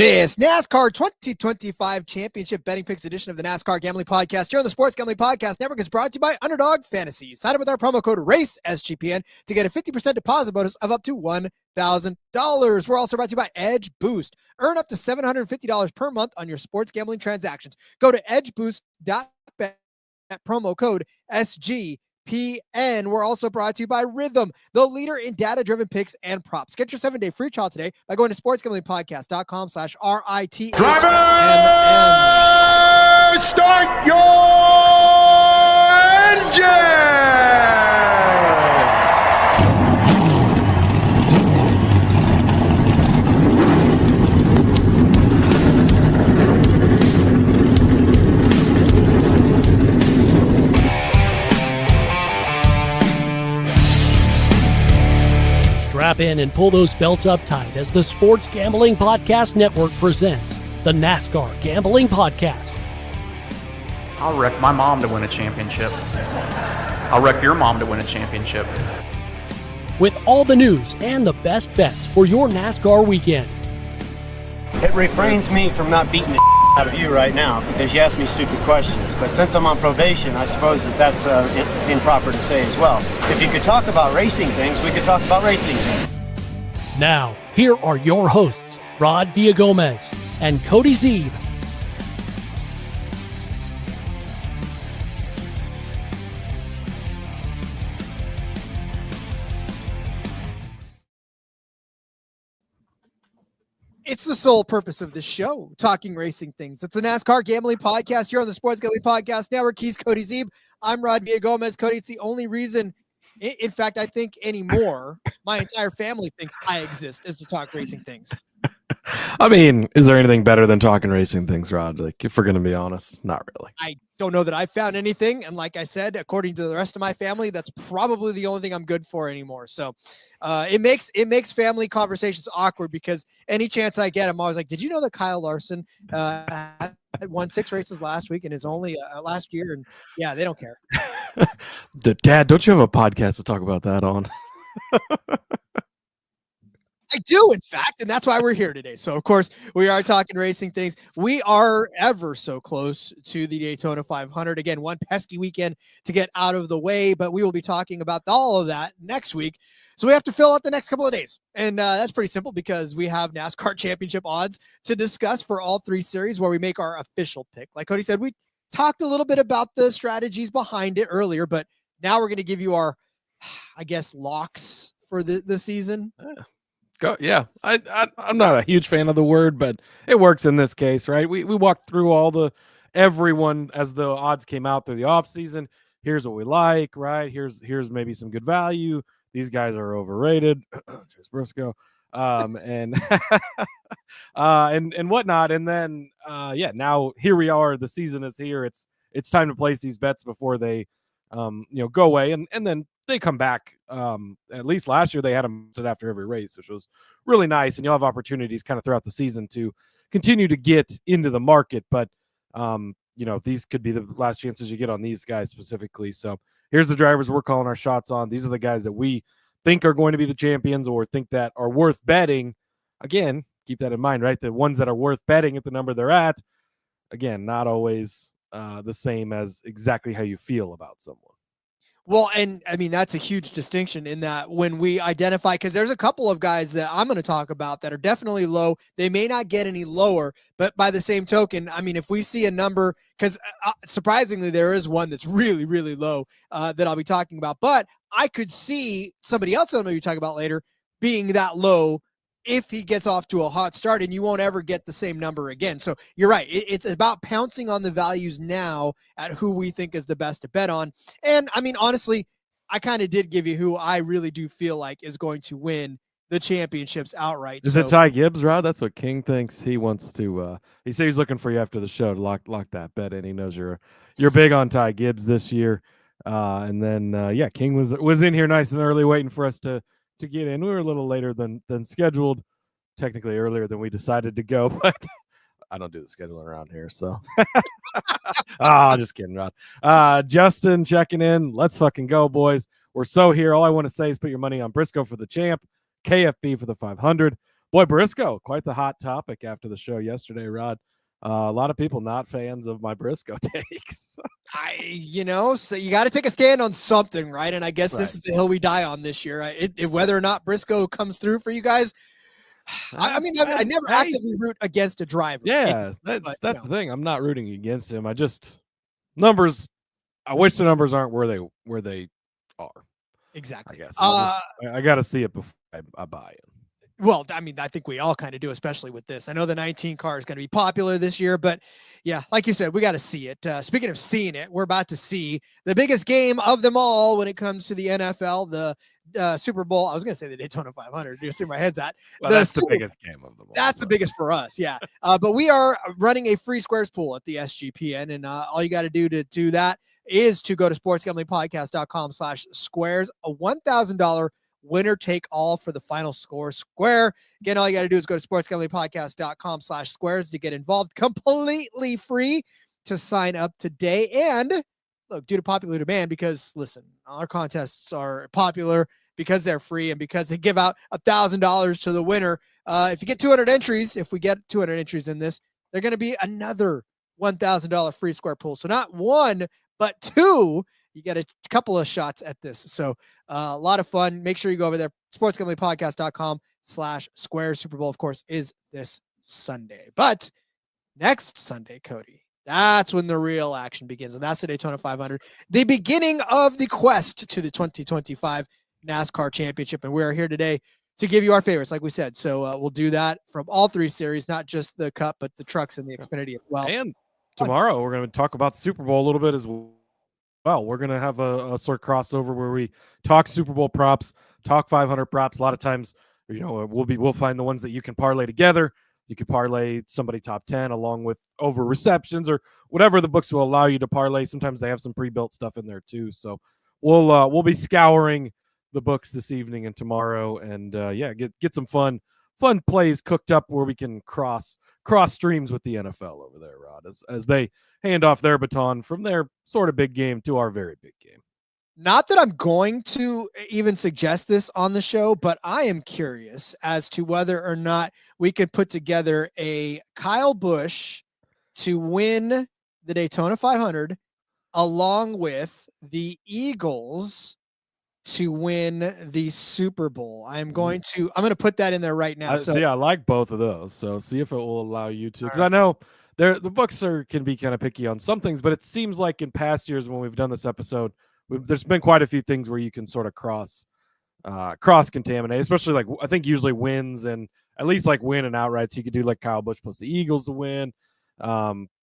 This NASCAR 2025 Championship Betting Picks edition of the NASCAR Gambling Podcast here on the Sports Gambling Podcast Network is brought to you by Underdog Fantasy. Sign up with our promo code RACESGPN to get a 50% deposit bonus of up to $1,000. We're also brought to you by Edge Boost. Earn up to $750 per month on your sports gambling transactions. Go to edgeboost.bet at promo code SGPN. We're also brought to you by Rhythm, the leader in data-driven picks and props. Get your 7-day free trial today by going to sportsgamblingpodcast.com/RITH. Driver, start your engine! Strap in and pull those belts up tight as the Sports Gambling Podcast Network presents the NASCAR Gambling Podcast. I'll wreck my mom to win a championship. I'll wreck your mom to win a championship. With all the news and the best bets for your NASCAR weekend. It refrains me from not beating the out of you right now because you ask me stupid questions. But since I'm on probation, I suppose that's improper to say as well. If you could talk about racing things, we could talk about racing things. Now, here are your hosts, Rod Villagomez and Cody Zeeb. It's the sole purpose of this show, talking racing things. It's the NASCAR Gambling Podcast here on the Sports Gambling Podcast Network. He's Cody Zeeb. I'm Rod Villagomez. Cody, it's the only reason, in fact, I think anymore, my entire family thinks I exist is to talk racing things. I mean, is there anything better than talking racing things, Rod? Like, if we're going to be honest, not really. I don't know that I found anything. And like I said, according to the rest of my family, that's probably the only thing I'm good for anymore. So it makes family conversations awkward because any chance I get, I'm always like, did you know that Kyle Larson won 6 races last week and is only last year? And yeah, they don't care. Dad, don't you have a podcast to talk about that on? I do, in fact, and that's why we're here today. So, of course, we are talking racing things. We are ever so close to the Daytona 500. Again, one pesky weekend to get out of the way, but we will be talking about all of that next week. So we have to fill out the next couple of days. And that's pretty simple because we have NASCAR championship odds to discuss for all 3 series where we make our official pick. Like Cody said, we talked a little bit about the strategies behind it earlier, but now we're going to give you our, I guess, locks for the season. Yeah, I'm not a huge fan of the word, but it works in this case, right? We walked through everyone as the odds came out through the off season. Here's what we like, right? Here's maybe some good value. These guys are overrated. Cheers, Briscoe. And and whatnot. And then now here we are. The season is here. It's time to place these bets before they go away. And then they come back. At least last year they had them after every race, which was really nice. And you'll have opportunities kind of throughout the season to continue to get into the market. But these could be the last chances you get on these guys specifically. So here's the drivers we're calling our shots on. These are the guys that we think are going to be the champions or think that are worth betting. Again, keep that in mind, right? The ones that are worth betting at the number they're at, again, not always the same as exactly how you feel about someone. Well, and I mean, that's a huge distinction in that when we identify, because there's a couple of guys that I'm going to talk about that are definitely low. They may not get any lower, but by the same token, I mean, if we see a number, because surprisingly, there is one that's really, really low that I'll be talking about, but I could see somebody else that I'm going to be talking about later being that low if he gets off to a hot start, and you won't ever get the same number again. So you're right. It's about pouncing on the values now at who we think is the best to bet on. And I mean, honestly, I kind of did give you who I really do feel like is going to win the championships outright. Is it Ty Gibbs, Rod? That's what King thinks. He wants to, he said he's looking for you after the show to lock that bet in. He knows you're big on Ty Gibbs this year. And then, King was in here nice and early waiting for us to get in. We were a little later than scheduled, technically earlier than we decided to go, but I don't do the scheduling around here, so just kidding, Rod. Justin checking in. Let's fucking go, boys. We're so here. All I want to say is put your money on Briscoe for the champ, KFB for the 500, Boy, Briscoe, quite the hot topic after the show yesterday, Rod. A lot of people not fans of my Briscoe takes. So you got to take a stand on something, right? And I guess this is the hill we die on this year. Whether or not Briscoe comes through for you guys, I never actively root against a driver. Yeah, that's the thing. I'm not rooting against him. I just numbers. I wish the numbers aren't where they are. Exactly. I guess I got to see it before I buy it. Well, I mean, I think we all kind of do, especially with this. I know the 19 car is going to be popular this year, but yeah, like you said, we got to see it. Speaking of seeing it, we're about to see the biggest game of them all when it comes to the NFL, the Super Bowl. I was going to say the Daytona 500. You see where my head's at. Well, that's the biggest game of them all. That's the biggest for us, yeah. But we are running a free squares pool at the SGPN, and all you got to do that is to go to sportsgamblingpodcast.com/squares, a $1,000 winner take all for the final score square. Again, all you got to do is go to sportsgamblingpodcast.com/squares to get involved, completely free to sign up today. And look, due to popular demand, because listen, our contests are popular because they're free and because they give out $1,000 to the winner. If you get 200 entries, if we get 200 entries in this, they're going to be another $1,000 free square pool. So not one, but two. You get a couple of shots at this. So a lot of fun. Make sure you go over there. sportsgamblingpodcast.com/squares. Super Bowl, of course, is this Sunday. But next Sunday, Cody, that's when the real action begins. And that's the Daytona 500, the beginning of the quest to the 2025 NASCAR Championship. And we're here today to give you our favorites, like we said. So we'll do that from all three series, not just the Cup, but the trucks and the Xfinity as well. And tomorrow we're going to talk about the Super Bowl a little bit as well. Well, we're going to have a sort of crossover where we talk Super Bowl props, talk 500 props. A lot of times, we'll find the ones that you can parlay together. You can parlay somebody top 10 along with over receptions or whatever the books will allow you to parlay. Sometimes they have some pre-built stuff in there too. So we'll be scouring the books this evening and tomorrow, and get some fun plays cooked up where we can cross streams with the NFL over there, Rod, as they hand off their baton from their sort of big game to our very big game. Not that I'm going to even suggest this on the show, but I am curious as to whether or not we could put together a Kyle Busch to win the Daytona 500 along with the Eagles to win the Super Bowl. I'm going to put that in there right now. I like both of those. So see if it will allow you to, because I know the books can be kind of picky on some things, but it seems like in past years when we've done this episode, there's been quite a few things where you can sort of cross contaminate, especially like I think usually wins and at least like win and outright. So you could do like Kyle Busch plus the Eagles to win,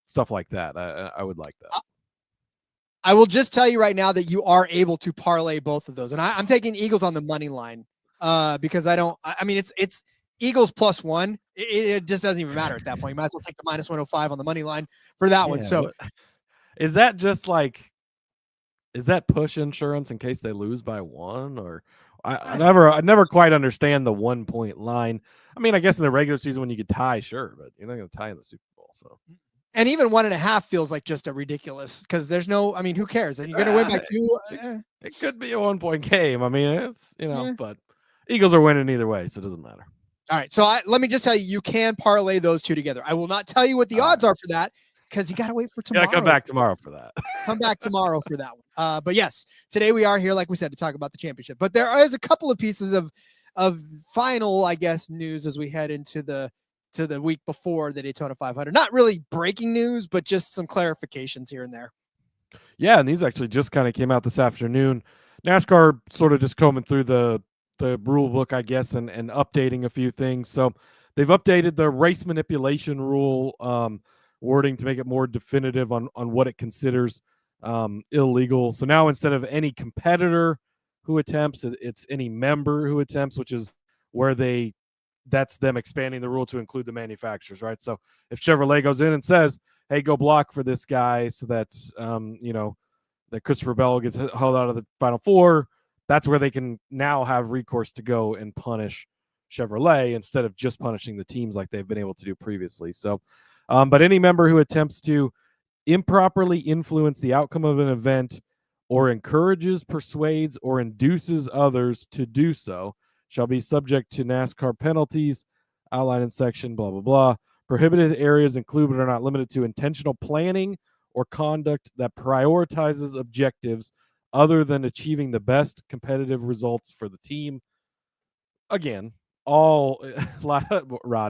stuff like that. I would like that. I will just tell you right now that you are able to parlay both of those, and I'm taking Eagles on the money line because it's Eagles +1. It just doesn't even matter at that point. You might as well take the -105 on the money line for that one. So is that just like, is that push insurance in case they lose by one? Or I never quite understand the 1 point line. I mean, I guess in the regular season when you could tie, sure, but you're not going to tie in the Super Bowl. So, and even 1.5 feels like just a ridiculous because there's no. I mean, who cares? And you're going to win by 2. It could be a 1 point game. I mean, it's but Eagles are winning either way, so it doesn't matter. All right, so let me just tell you, you can parlay those two together. I will not tell you what the odds are for that because you got to wait for tomorrow. Yeah, come back tomorrow for that. Come back tomorrow for that one. But yes, today we are here, like we said, to talk about the championship. But there is a couple of pieces of final, I guess, news as we head into the week before the Daytona 500. Not really breaking news, but just some clarifications here and there. Yeah, and these actually just kind of came out this afternoon. NASCAR sort of just combing through the rule book, I guess, and updating a few things. So they've updated the race manipulation rule wording to make it more definitive on what it considers illegal. So now instead of any competitor who attempts, it's any member who attempts, which is where that's them expanding the rule to include the manufacturers, right? So if Chevrolet goes in and says, hey, go block for this guy so that, that Christopher Bell gets held out of the Final Four, that's where they can now have recourse to go and punish Chevrolet instead of just punishing the teams like they've been able to do previously. So, but any member who attempts to improperly influence the outcome of an event or encourages, persuades, or induces others to do so shall be subject to NASCAR penalties outline in section, blah, blah, blah. Prohibited areas include but are not limited to intentional planning or conduct that prioritizes objectives other than achieving the best competitive results for the team. Again, Rod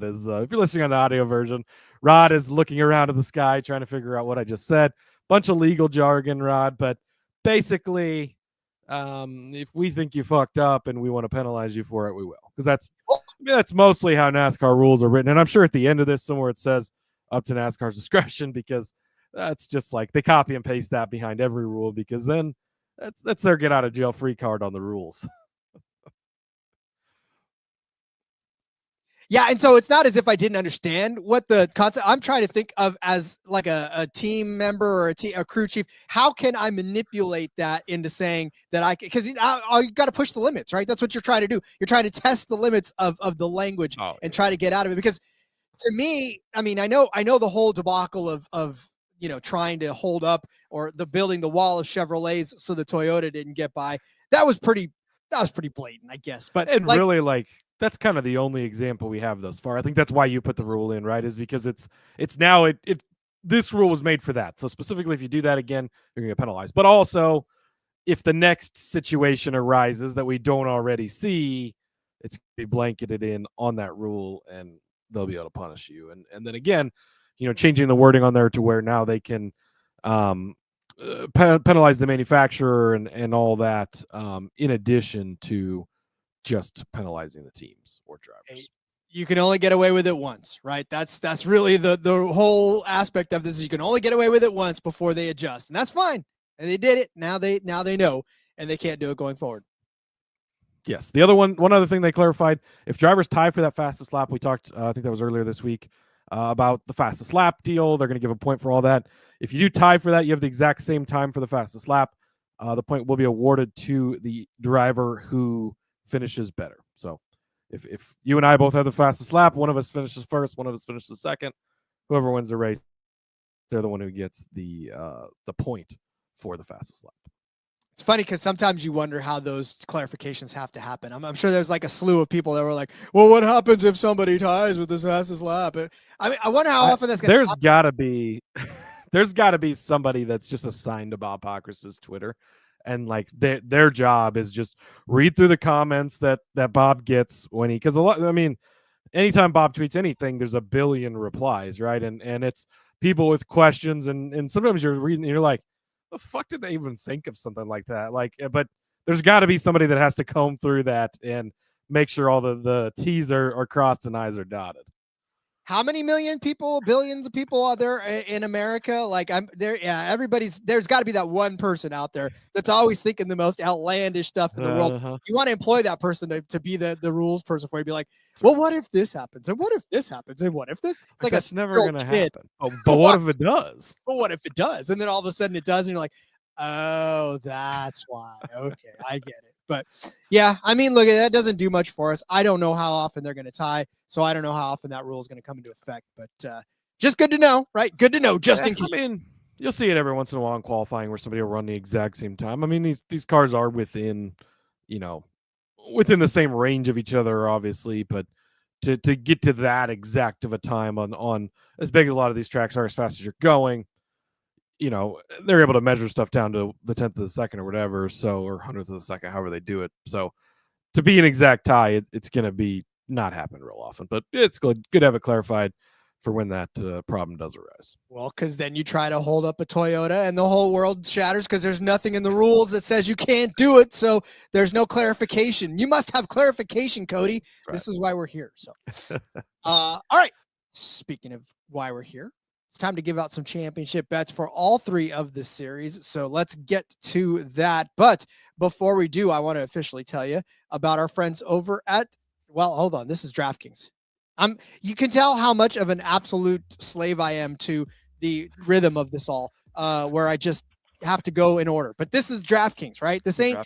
is, if you're listening on the audio version, Rod is looking around at the sky trying to figure out what I just said. Bunch of legal jargon, Rod, but basically, if we think you fucked up and we want to penalize you for it, we will. Because that's mostly how NASCAR rules are written. And I'm sure at the end of this somewhere it says up to NASCAR's discretion, because that's just like they copy and paste that behind every rule, because then that's their get out of jail free card on the rules. Yeah, and so it's not as if I didn't understand what the concept. I'm trying to think of as like a team member or a crew chief. How can I manipulate that into saying that I can? Because you got to push the limits, right? That's what you're trying to do. You're trying to test the limits of the language and try to get out of it. Because to me, I mean, I know the whole debacle of trying to hold up or building the wall of Chevrolets so the Toyota didn't get by. That was pretty blatant, I guess. But really that's kind of the only example we have thus far. I think that's why you put the rule in, right? Is because it's now this rule was made for that. So specifically, if you do that again, you're gonna get penalized. But also, if the next situation arises that we don't already see, it's gonna be blanketed in on that rule, and they'll be able to punish you. And then again, changing the wording on there to where now they can penalize the manufacturer and all that, in addition to just penalizing the teams or drivers. You can only get away with it once, right? That's really the whole aspect of this. Is you can only get away with it once before they adjust, and that's fine. And they did it. Now they know, and they can't do it going forward. Yes. The other one other thing they clarified: if drivers tie for that fastest lap, we talked, I think that was earlier this week, about the fastest lap deal. They're going to give a point for all that. If you do tie for that, you have the exact same time for the fastest lap. The point will be awarded to the driver who finishes better. So if you and I both have the fastest lap, one of us finishes first, one of us finishes second, whoever wins the race, they're the one who gets the point for the fastest lap. It's funny because sometimes you wonder how those clarifications have to happen. I'm sure there's like a slew of people that were like, well, what happens if somebody ties with this fastest lap? I mean, I wonder how often that's going to happen. There's got to be somebody that's just assigned to Bob Pockrass's Twitter. And like their job is just read through the comments that Bob gets when because anytime Bob tweets anything, there's a billion replies, right? And it's people with questions, and sometimes you're reading and you're like, the fuck did they even think of something like that? But there's got to be somebody that has to comb through that and make sure all the T's are crossed and I's are dotted. How many billions of people are there in America? Like I'm there. Yeah, there's got to be that one person out there that's always thinking the most outlandish stuff in the world. You want to employ that person to be the rules person for you. Be like, well, what if this happens? And what if this happens? And what if this? It's like that's never going to happen. Oh, but what if it does? But what if it does? And then all of a sudden it does, and you're like, oh, that's why. Okay, I get it. But yeah, I mean, look, that doesn't do much for us. I don't know how often they're going to tie, so I don't know how often that rule is going to come into effect. But just good to know, right? Good to know, just in case. I mean, you'll see it every once in a while in qualifying where somebody will run the exact same time. I mean, these cars are within the same range of each other, obviously, but to get to that exact of a time on as big as a lot of these tracks are, as fast as you're going, they're able to measure stuff down to the 10th of the second or whatever, or 100th of the second, however they do it. So to be an exact tie, it's going to be not happen real often, but it's good to have it clarified for when that problem does arise. Well, because then you try to hold up a Toyota and the whole world shatters because there's nothing in the rules that says you can't do it. So there's no clarification. You must have clarification, Cody. Right. This is why we're here. So, all right. Speaking of why we're here, it's time to give out some championship bets for all three of the series. So let's get to that. But before we do, I want to officially tell you about our friends over at, well, hold on. This is DraftKings. You can tell how much of an absolute slave I am to the rhythm of this all, where I just have to go in order. But this is DraftKings, right? This ain't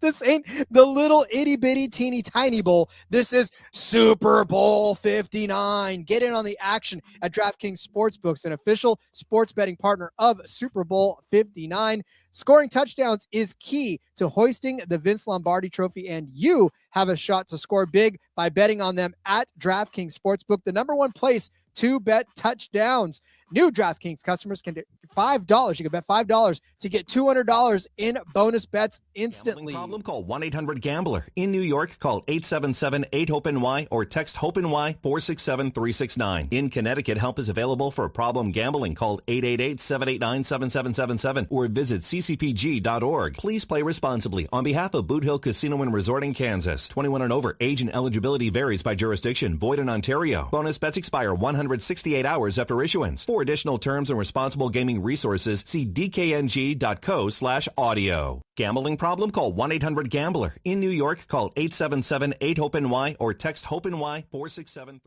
This ain't the little itty bitty teeny tiny bowl. This is Super Bowl 59. Get in on the action at DraftKings Sportsbooks, an official sports betting partner of Super Bowl 59. Scoring touchdowns is key to hoisting the Vince Lombardi Trophy, and you have a shot to score big by betting on them at DraftKings Sportsbook, the number one place to bet touchdowns. New DraftKings customers can get $5. You can bet $5 to get $200 in bonus bets instantly. Gambling problem? Call 1-800-GAMBLER. In New York, call 877-8-HOPE-NY or text HOPE-NY 467-369. In Connecticut, help is available for problem gambling. Call 888-789-7777 or visit ccpg.org. Please play responsibly. On behalf of Boot Hill Casino and Resort in Kansas, 21 and over, age and eligibility varies by jurisdiction. Void in Ontario. Bonus bets expire 168 hours after issuance. For additional terms and responsible gaming resources, see dkng.co/audio. Gambling problem? Call 1-800-GAMBLER. In New York, call 877-8-HOPE-NY or text HOPE-NY 467-3.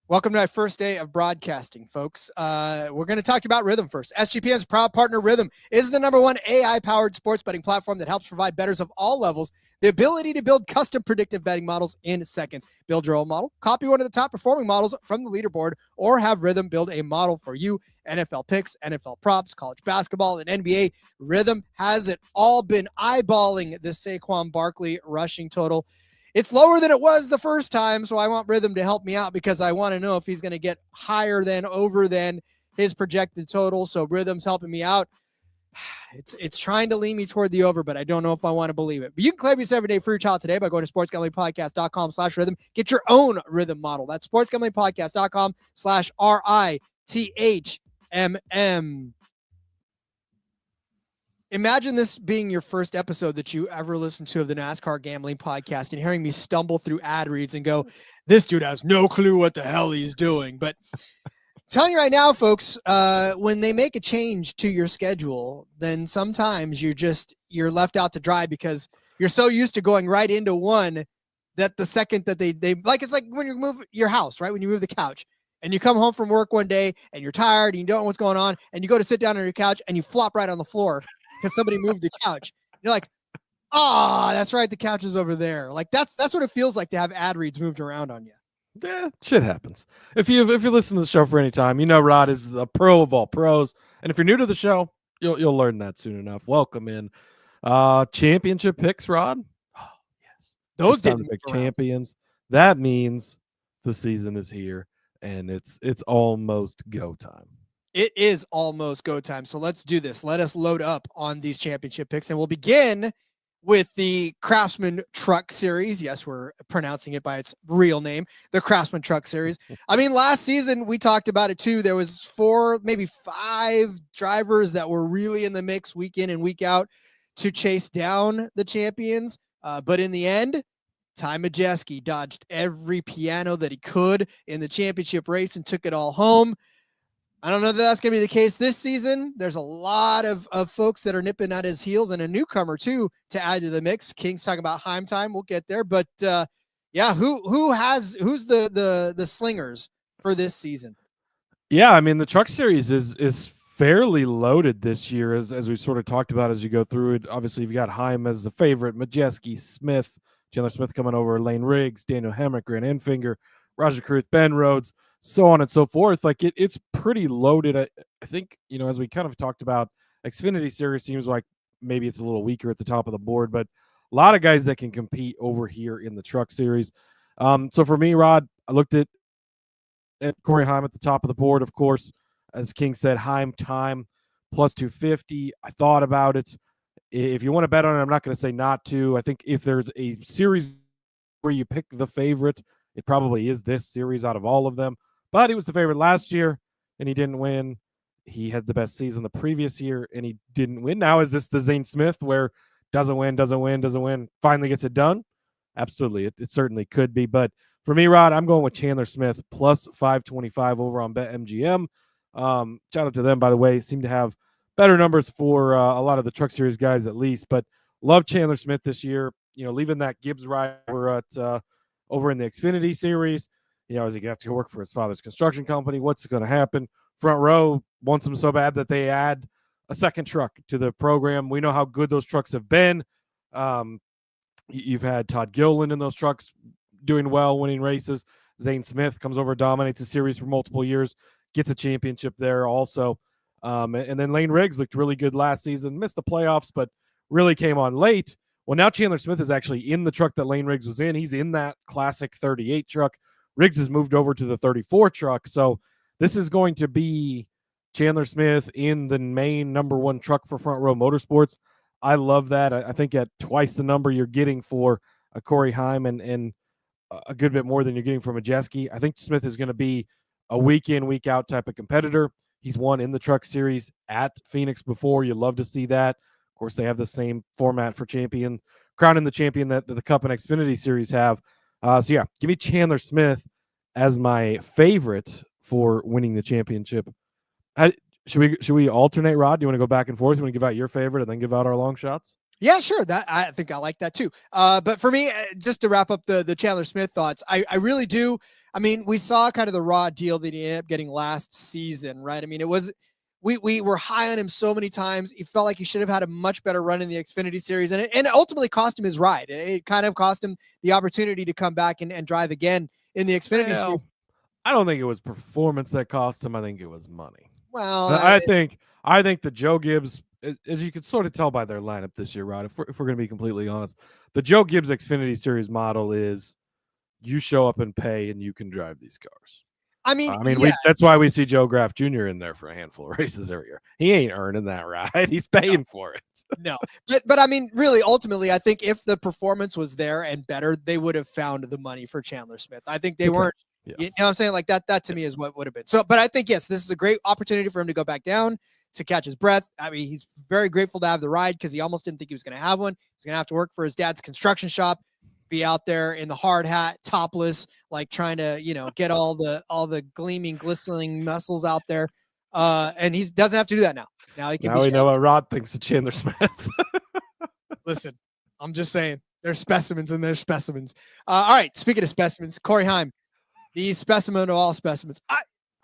Welcome to my first day of broadcasting, folks. We're going to talk about Rhythm first. SGPN's proud partner, Rhythm, is the #1 AI-powered sports betting platform that helps provide bettors of all levels the ability to build custom predictive betting models in seconds. Build your own model, copy one of the top-performing models from the leaderboard, or have Rhythm build a model for you. NFL picks, NFL props, college basketball, and NBA. Rhythm has it all. Been eyeballing the Saquon Barkley rushing total. It's lower than it was the first time, so I want Rhythm to help me out because I want to know if he's going to get higher than, over than his projected total. So Rhythm's helping me out. It's trying to lean me toward the over, but I don't know if I want to believe it. But you can claim your 7-day free trial today by going to sportsgamblingpodcast.com/rhythm. Get your own Rhythm model. That's sportsgamblingpodcast.com/RITHMM. Imagine this being your first episode that you ever listened to of the NASCAR Gambling Podcast and hearing me stumble through ad reads and go, this dude has no clue what the hell he's doing. But I'm telling you right now, folks, when they make a change to your schedule, then sometimes you're left out to dry because you're so used to going right into one that the second that they like, it's like when you move your house, right? When you move the couch and you come home from work one day and you're tired and you don't know what's going on and you go to sit down on your couch and you flop right on the floor because somebody moved the couch. You're like, that's right. The couch is over there. Like that's what it feels like to have ad reads moved around on you. Yeah, shit happens. If you listen to the show for any time, you know Rod is the pro of all pros. And if you're new to the show, you'll learn that soon enough. Welcome in. Championship picks, Rod. Oh, yes. Those didn't pick champions. That means the season is here and it's almost go time. It is almost go time. So let's do this. Let us load up on these championship picks. And we'll begin with the Craftsman Truck Series. Yes, we're pronouncing it by its real name, the Craftsman Truck Series. I mean, last season, we talked about it too. There was 4, maybe 5 drivers that were really in the mix week in and week out to chase down the champions. But in the end, Ty Majeski dodged every piano that he could in the championship race and took it all home. I don't know that that's going to be the case this season. There's a lot of folks that are nipping at his heels and a newcomer too to add to the mix. King's talking about Heim time. We'll get there, but yeah, who's the slingers for this season? Yeah, I mean the Truck Series is fairly loaded this year, as we sort of talked about as you go through it. Obviously, you've got Heim as the favorite, Majeski, Smith, Chandler Smith coming over, Lane Riggs, Daniel Hemrick, Grant Enfinger, Roger Cruth, Ben Rhodes, so on and so forth. Like it's pretty loaded. I think, as we kind of talked about, Xfinity Series seems like maybe it's a little weaker at the top of the board, but a lot of guys that can compete over here in the Truck Series. So for me, Rod, I looked at Corey Heim at the top of the board. Of course, as King said, Heim time plus 250. I thought about it. If you want to bet on it, I'm not going to say not to. I think if there's a series where you pick the favorite, it probably is this series out of all of them. But he was the favorite last year, and he didn't win. He had the best season the previous year, and he didn't win. Now, is this the Zane Smith where doesn't win, finally gets it done? Absolutely. It certainly could be. But for me, Rod, I'm going with Chandler Smith plus 525 over on BetMGM. Shout out to them, by the way. Seem to have better numbers for a lot of the Truck Series guys at least. But love Chandler Smith this year. Leaving that Gibbs ride over in the Xfinity Series. Is he going to have to go work for his father's construction company? What's going to happen? Front Row wants him so bad that they add a second truck to the program. We know how good those trucks have been. You've had Todd Gilliland in those trucks doing well, winning races. Zane Smith comes over, dominates the series for multiple years, gets a championship there also. And then Lane Riggs looked really good last season, missed the playoffs, but really came on late. Well, now Chandler Smith is actually in the truck that Lane Riggs was in. He's in that classic 38 truck. Riggs has moved over to the 34 truck. So this is going to be Chandler Smith in the main number one truck for Front Row Motorsports. I love that. I think at twice the number you're getting for a Corey Heim and a good bit more than you're getting from a Majeski. I think Smith is going to be a week in, week out type of competitor. He's won in the Truck Series at Phoenix before. You love to see that. Of course, they have the same format for crowning the champion that the Cup and Xfinity Series have. So yeah, give me Chandler Smith as my favorite for winning the championship. Should we alternate, Rod? Do you want to go back and forth? You want to give out your favorite and then give out our long shots? Yeah, sure. I think I like that too. But for me, just to wrap up the Chandler Smith thoughts, I really do. I mean, we saw kind of the raw deal that he ended up getting last season, right? I mean, we were high on him so many times. He felt like he should have had a much better run in the Xfinity Series, and it ultimately cost him his ride. It kind of cost him the opportunity to come back and drive again in the Xfinity Series. I don't think it was performance that cost him. I think it was money. Well, I think the Joe Gibbs, as you can sort of tell by their lineup this year, Rod, if we're going to be completely honest, the Joe Gibbs Xfinity Series model is you show up and pay and you can drive these cars. I mean, yes. That's why we see Joe Graff Jr. in there for a handful of races every year. He ain't earning that ride. He's paying for it. No, but I mean, really, ultimately, I think if the performance was there and better, they would have found the money for Chandler Smith. I think they weren't. Yes. You know what I'm saying? Like that to me is what would have been. So, but I think, yes, this is a great opportunity for him to go back down, to catch his breath. I mean, he's very grateful to have the ride because he almost didn't think he was going to have one. He's going to have to work for his dad's construction shop, be out there in the hard hat, topless, like trying to, get all the gleaming, glistening muscles out there. And he doesn't have to do that now. Now he can we know what Rod thinks of Chandler Smith. Listen, I'm just saying there's specimens and there's specimens. All right. Speaking of specimens, Corey Heim, the specimen of all specimens.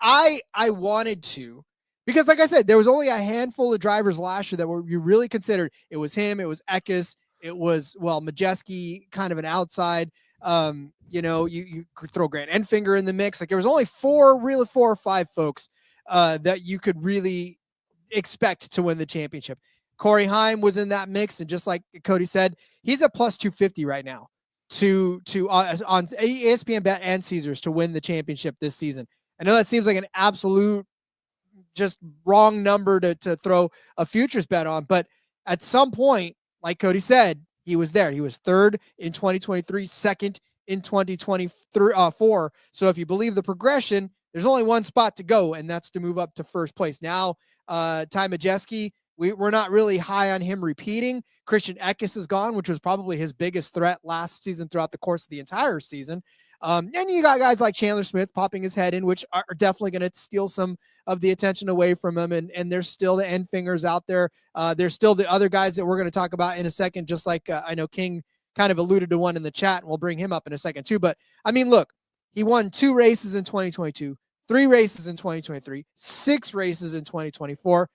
I wanted to, because like I said, there was only a handful of drivers last year that you really considered. It was him. It was Eckes. It was, Majeski, kind of an outside. You could throw Grant Enfinger in the mix. Like there was only four or five folks that you could really expect to win the championship. Corey Heim was in that mix, and just like Cody said, he's at plus 250 right now to on ESPN Bet and Caesars to win the championship this season. I know that seems like an absolute just wrong number to throw a futures bet on, but at some point, like Cody said, he was there. He was third in 2023, second in 2024. So if you believe the progression, there's only one spot to go, and that's to move up to first place. Now, Ty Majeski, we're not really high on him repeating. Christian Eckes is gone, which was probably his biggest threat last season throughout the course of the entire season. And you got guys like Chandler Smith popping his head in, which are definitely going to steal some of the attention away from him. And there's still the end fingers out there. There's still the other guys that we're going to talk about in a second, just like I know King kind of alluded to one in the chat, and we'll bring him up in a second too. But I mean, look, he won 2 races in 2022, 3 races in 2023, 6 races in 2024.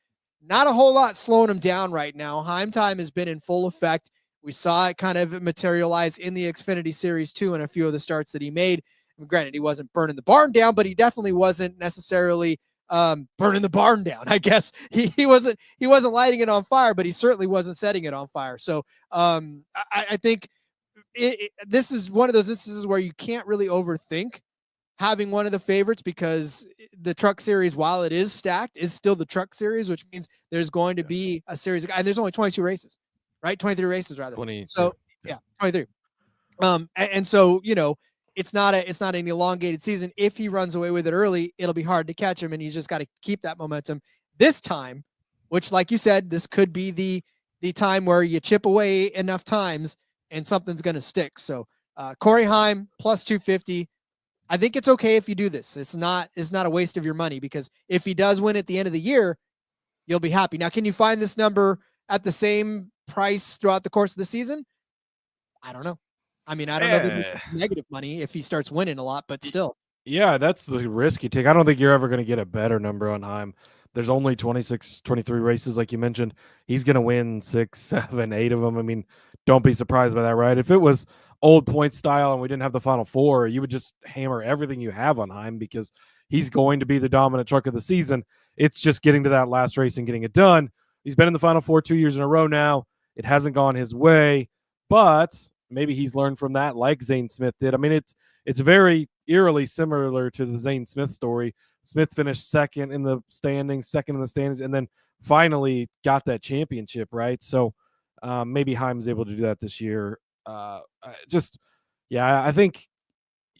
Not a whole lot slowing him down right now. Heim time has been in full effect. We saw it kind of materialize in the Xfinity Series too, and a few of the starts that he made. And granted, he wasn't burning the barn down, but he definitely wasn't necessarily burning the barn down. I guess he wasn't lighting it on fire, but he certainly wasn't setting it on fire. So I think this is one of those instances where you can't really overthink having one of the favorites, because the Truck Series, while it is stacked, is still the Truck Series, which means there's going to be a series, and there's only 22 races, right? 23 races rather. 20. So yeah, 23. And so, it's not an elongated season. If he runs away with it early, it'll be hard to catch him, and he's just got to keep that momentum this time, which, like you said, this could be the time where you chip away enough times and something's going to stick. So Corey Heim plus 250. I think it's okay if you do this. It's not a waste of your money, because if he does win at the end of the year, you'll be happy. Now, can you find this number at the same price throughout the course of the season? I don't know. I mean, I don't know that it's negative money if he starts winning a lot, but still. Yeah, that's the risk you take. I don't think you're ever going to get a better number on Heim There's only 26, 23 races, like you mentioned. He's going to win 6, 7, 8 of them. I mean, don't be surprised by that, right? If it was old point style and we didn't have the Final Four, you would just hammer everything you have on Heim because he's going to be the dominant truck of the season. It's just getting to that last race and getting it done. He's been in the Final Four 2 years in a row now. It hasn't gone his way, but maybe he's learned from that like Zane Smith did. I mean, it's very eerily similar to the Zane Smith story. Smith finished second in the standings, and then finally got that championship, right? So maybe Heim's able to do that this year. I think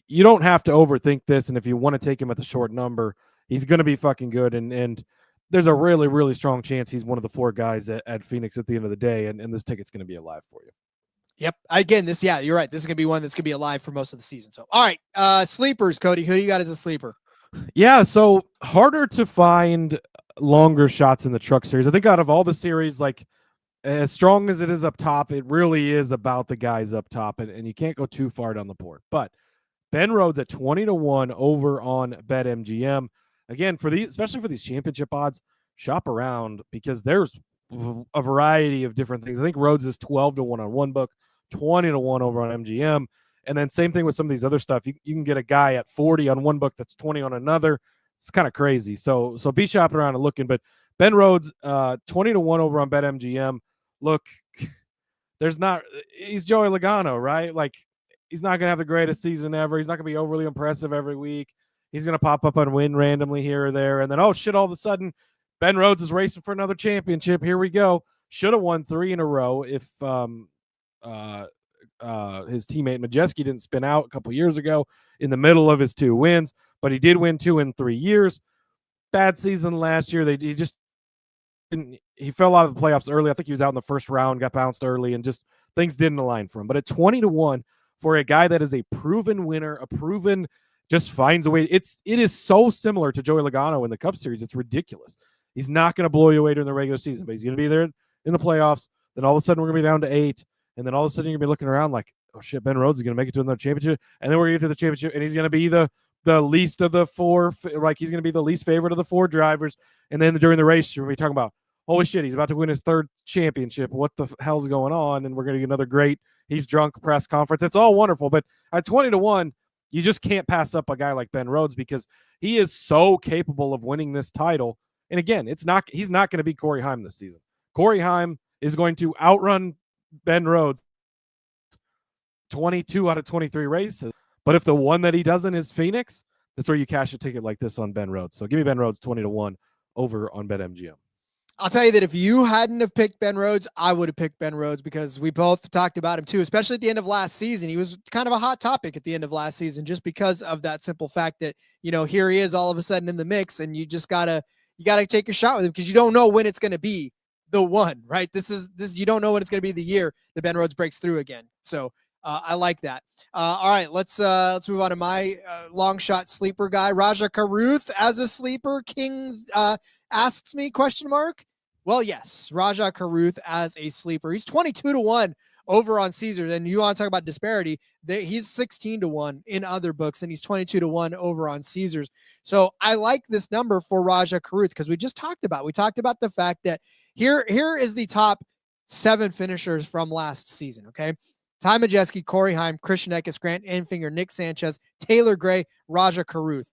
you don't have to overthink this, and if you want to take him at the short number, he's going to be fucking good, and there's a really, really strong chance he's one of the 4 guys at Phoenix at the end of the day, and this ticket's going to be alive for you. Yep. Again, you're right. This is going to be one that's going to be alive for most of the season. So, all right, sleepers, Cody. Who do you got as a sleeper? Yeah, so harder to find longer shots in the Truck Series. I think out of all the series, like as strong as it is up top, it really is about the guys up top, and you can't go too far down the board. But Ben Rhodes at 20-1 over on BetMGM. Again, especially for these championship odds, shop around because there's a variety of different things. I think Rhodes is 12-1 on one book, 20-1 over on MGM. And then same thing with some of these other stuff. You can get a guy at 40 on one book that's 20 on another. It's kind of crazy. So be shopping around and looking. But Ben Rhodes, 20-1 over on BetMGM. Look, he's Joey Logano, right? Like, he's not going to have the greatest season ever. He's not going to be overly impressive every week. He's going to pop up and win randomly here or there. And then, oh, shit, all of a sudden, Ben Rhodes is racing for another championship. Here we go. Should have won 3 in a row if his teammate Majeski didn't spin out a couple years ago in the middle of his 2 wins, but he did win 2 in 3 years. Bad season last year. He fell out of the playoffs early. I think he was out in the first round, got bounced early, and just things didn't align for him. But at 20-1 for a guy that is a proven winner, just finds a way. It is so similar to Joey Logano in the Cup Series. It's ridiculous. He's not going to blow you away during the regular season, but he's going to be there in the playoffs. Then all of a sudden we're going to be down to 8. And then all of a sudden you're going to be looking around like, oh shit, Ben Rhodes is going to make it to another championship. And then we're going to get to the championship and he's going to be the least of the 4, like he's going to be the least favorite of the 4 drivers. And then during the race, you're going to be talking about, holy shit, he's about to win his 3rd championship. What the hell's going on? And we're going to get another great, he's drunk press conference. It's all wonderful. But at 20-1, you just can't pass up a guy like Ben Rhodes because he is so capable of winning this title. And again, he's not going to beat Corey Heim this season. Corey Heim is going to outrun Ben Rhodes 22 out of 23 races. But if the one that he doesn't is Phoenix, that's where you cash a ticket like this on Ben Rhodes. So give me Ben Rhodes 20-1 over on BetMGM. I'll tell you that if you hadn't have picked Ben Rhodes, I would have picked Ben Rhodes because we both talked about him too, especially at the end of last season. He was kind of a hot topic at the end of last season just because of that simple fact that, here he is all of a sudden in the mix and you just gotta take a shot with him because you don't know when it's going to be the one, right? This you don't know when it's going to be the year that Ben Rhodes breaks through again. So I like that. All right, let's move on to my long shot sleeper guy, Raja Karuth as a sleeper. Kings asks me ? Well, yes, Raja Karuth as a sleeper. He's 22-1 over on Caesars, and you want to talk about disparity? He's 16-1 in other books, and he's 22-1 over on Caesars. So I like this number for Raja Karuth because we talked about the fact that here is the top 7 finishers from last season. Okay. Ty Majeski, Corey Heim, Christian Eckes, Grant Enfinger, Nick Sanchez, Taylor Gray, Raja Karuth.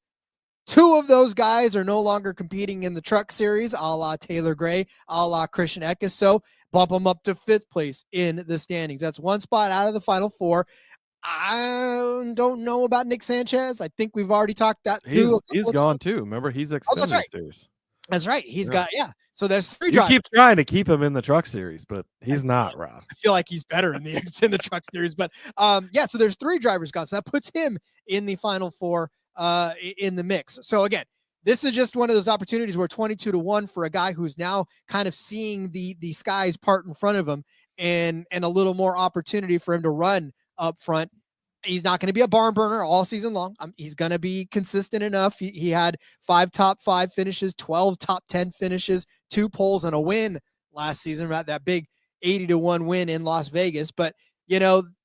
2 of those guys are no longer competing in the Truck Series, a la Taylor Gray, a la Christian Eckes. So bump them up to 5th place in the standings. That's 1 spot out of the Final 4. I don't know about Nick Sanchez. I think we've already talked that through. He's gone too. Remember, he's Xfinity Series. That's right. He's got. So there's 3 you drivers. You keep trying to keep him in the Truck Series, but he's not, Rob. I feel like he's better in the Truck Series. But so there's 3 drivers gone. So that puts him in the Final 4 in the mix. So again, this is just one of those opportunities where 22-1 for a guy who's now kind of seeing the skies part in front of him and a little more opportunity for him to run up front. He's not going to be a barn burner all season long. He's going to be consistent enough. He had 5 top 5 finishes, 12 top 10 finishes, 2 poles and a win last season, right? That big 80-1 win in Las Vegas. But,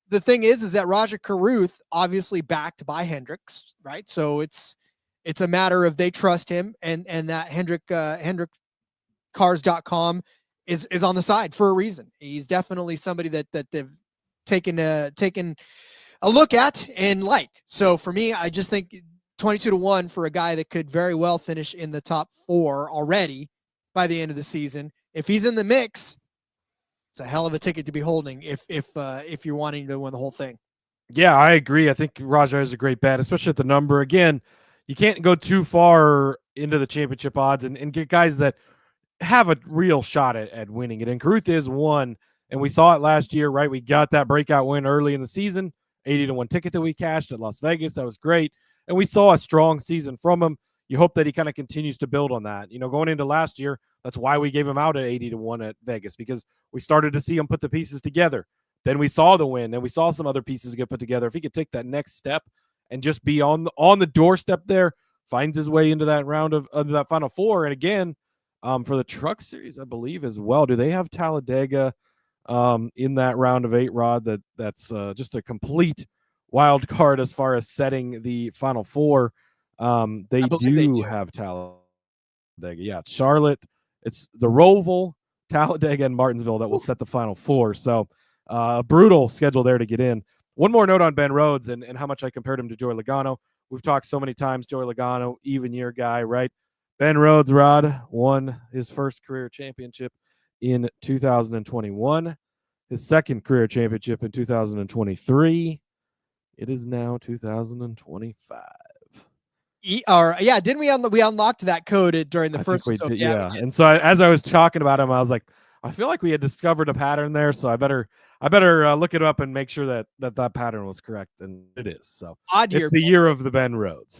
the thing is that Raja Karuth obviously backed by Hendricks, right? So it's It's a matter of they trust him, and that HendrickCars.com is on the side for a reason. He's definitely somebody that they've taken a look at and like. So for me, I just think 22-1 for a guy that could very well finish in the top 4 already by the end of the season. If he's in the mix, it's a hell of a ticket to be holding if you're wanting to win the whole thing. Yeah, I agree. I think Rajah is a great bet, especially at the number. Again, you can't go too far into the championship odds and get guys that have a real shot at winning it. And Caruth is one, and we saw it last year, right? We got that breakout win early in the season, 80-1 ticket that we cashed at Las Vegas. That was great. And we saw a strong season from him. You hope that he kind of continues to build on that. You know, going into last year, that's why we gave him out at 80-1 at Vegas, because we started to see him put the pieces together. Then we saw the win, and we saw some other pieces get put together. If he could take that next step and just be on the doorstep there, finds his way into that round of that Final Four. And again, for the Truck Series, I believe as well, do they have Talladega in that round of 8, Rod? That's just a complete wild card as far as setting the Final Four. They do have Talladega. Yeah, it's Charlotte. It's the Roval, Talladega, and Martinsville that will set the Final Four. So a brutal schedule there to get in. One more note on Ben Rhodes and how much I compared him to Joey Logano. We've talked so many times, Joey Logano, even year guy, right? Ben Rhodes, Rod, won his first career championship in 2021, his second career championship in 2023. It is now 2025. Didn't we unlocked that code during the first episode? Yeah. And so as I was talking about him, I was like, I feel like we had discovered a pattern there, so I better look it up and make sure that pattern was correct, and it is. So it's the year of the Ben Rhodes.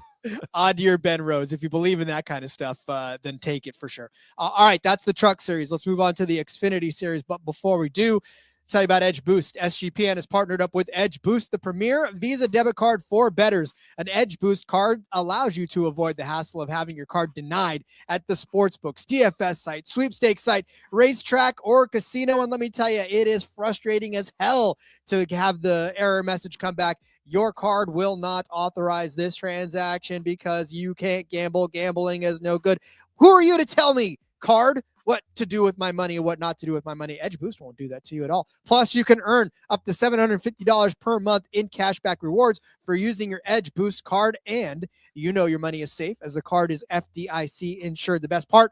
Odd year Ben Rhodes. If you believe in that kind of stuff, then take it for sure. All right, that's the Truck Series. Let's move on to the Xfinity Series. But before we do, tell you about Edge Boost. SGPN has partnered up with Edge Boost, the premier Visa debit card for bettors. An Edge Boost card allows you to avoid the hassle of having your card denied at the sportsbooks, DFS site, sweepstakes site, racetrack, or casino. And let me tell you, it is frustrating as hell to have the error message come back. Your card will not authorize this transaction because you can't gamble. Gambling is no good. Who are you to tell me, card, what to do with my money and what not to do with my money? Edge Boost won't do that to you at all. Plus, you can earn up to $750 per month in cashback rewards for using your Edge Boost card, and you know your money is safe as the card is FDIC insured. The best part,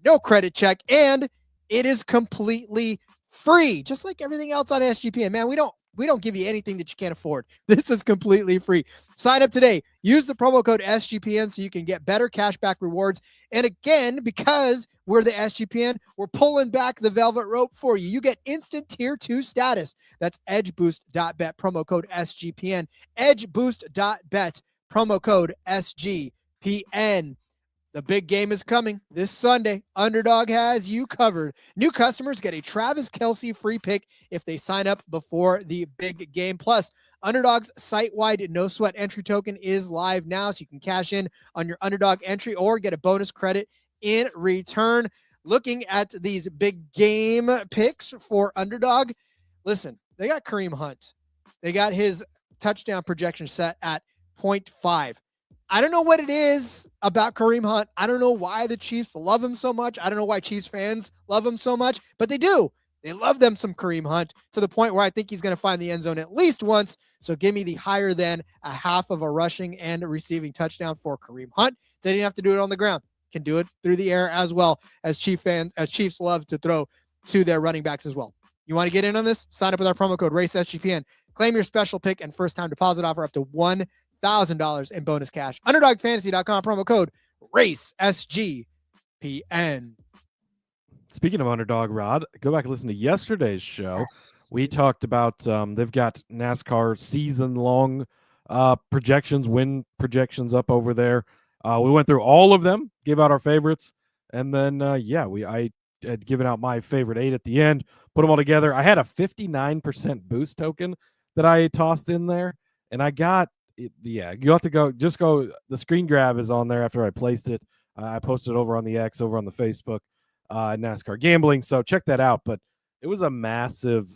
no credit check, and it is completely free, just like everything else on SGPN. Man, we don't give you anything that you can't afford. This is completely free. Sign up today. Use the promo code SGPN so you can get better cashback rewards. And again, because we're the SGPN, we're pulling back the velvet rope for you. You get instant tier 2 status. That's edgeboost.bet, promo code SGPN. Edgeboost.bet, promo code SGPN. The big game is coming this Sunday. Underdog has you covered. New customers get a Travis Kelce free pick if they sign up before the big game. Plus, Underdog's site-wide no-sweat entry token is live now, so you can cash in on your Underdog entry or get a bonus credit in return. Looking at these big game picks for Underdog, listen, they got Kareem Hunt. They got his touchdown projection set at 0.5. I don't know what it is about Kareem Hunt. I don't know why the Chiefs love him so much. I don't know why Chiefs fans love him so much, but they do. They love them some Kareem Hunt to the point where I think he's going to find the end zone at least once. So give me the higher than a half of a rushing and a receiving touchdown for Kareem Hunt. They didn't have to do it on the ground. Can do it through the air as well, as Chiefs love to throw to their running backs as well. You want to get in on this? Sign up with our promo code RACESGPN. Claim your special pick and first-time deposit offer up to $1,000 in bonus cash. UnderdogFantasy.com, promo code RACESGPN. Speaking of Underdog, Rod, go back and listen to yesterday's show. Yes. We talked about they've got NASCAR season-long projections, win projections up over there. We went through all of them, gave out our favorites, and then, I had given out my favorite 8 at the end, put them all together. I had a 59% boost token that I tossed in there, and I got you have to go. The screen grab is on there after I placed it. I posted it over on the X, over on the Facebook, NASCAR Gambling. So check that out. But it was a massive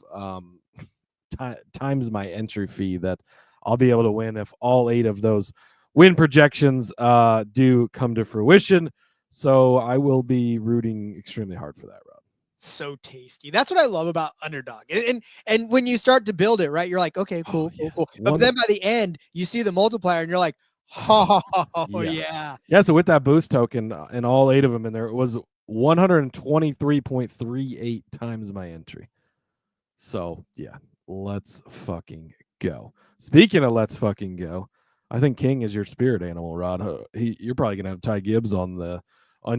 times my entry fee that I'll be able to win if all 8 of those win projections do come to fruition. So I will be rooting extremely hard for that, Rob. So tasty. That's what I love about underdog. And when you start to build it, right, you're like, okay, cool. But then by the end, you see the multiplier and you're like, oh yeah. Yeah, so with that boost token and all 8 of them in there, it was 123.38 times my entry. So yeah, let's fucking go. Speaking of let's fucking go, I think King is your spirit animal, Rod. You're probably gonna have Ty Gibbs on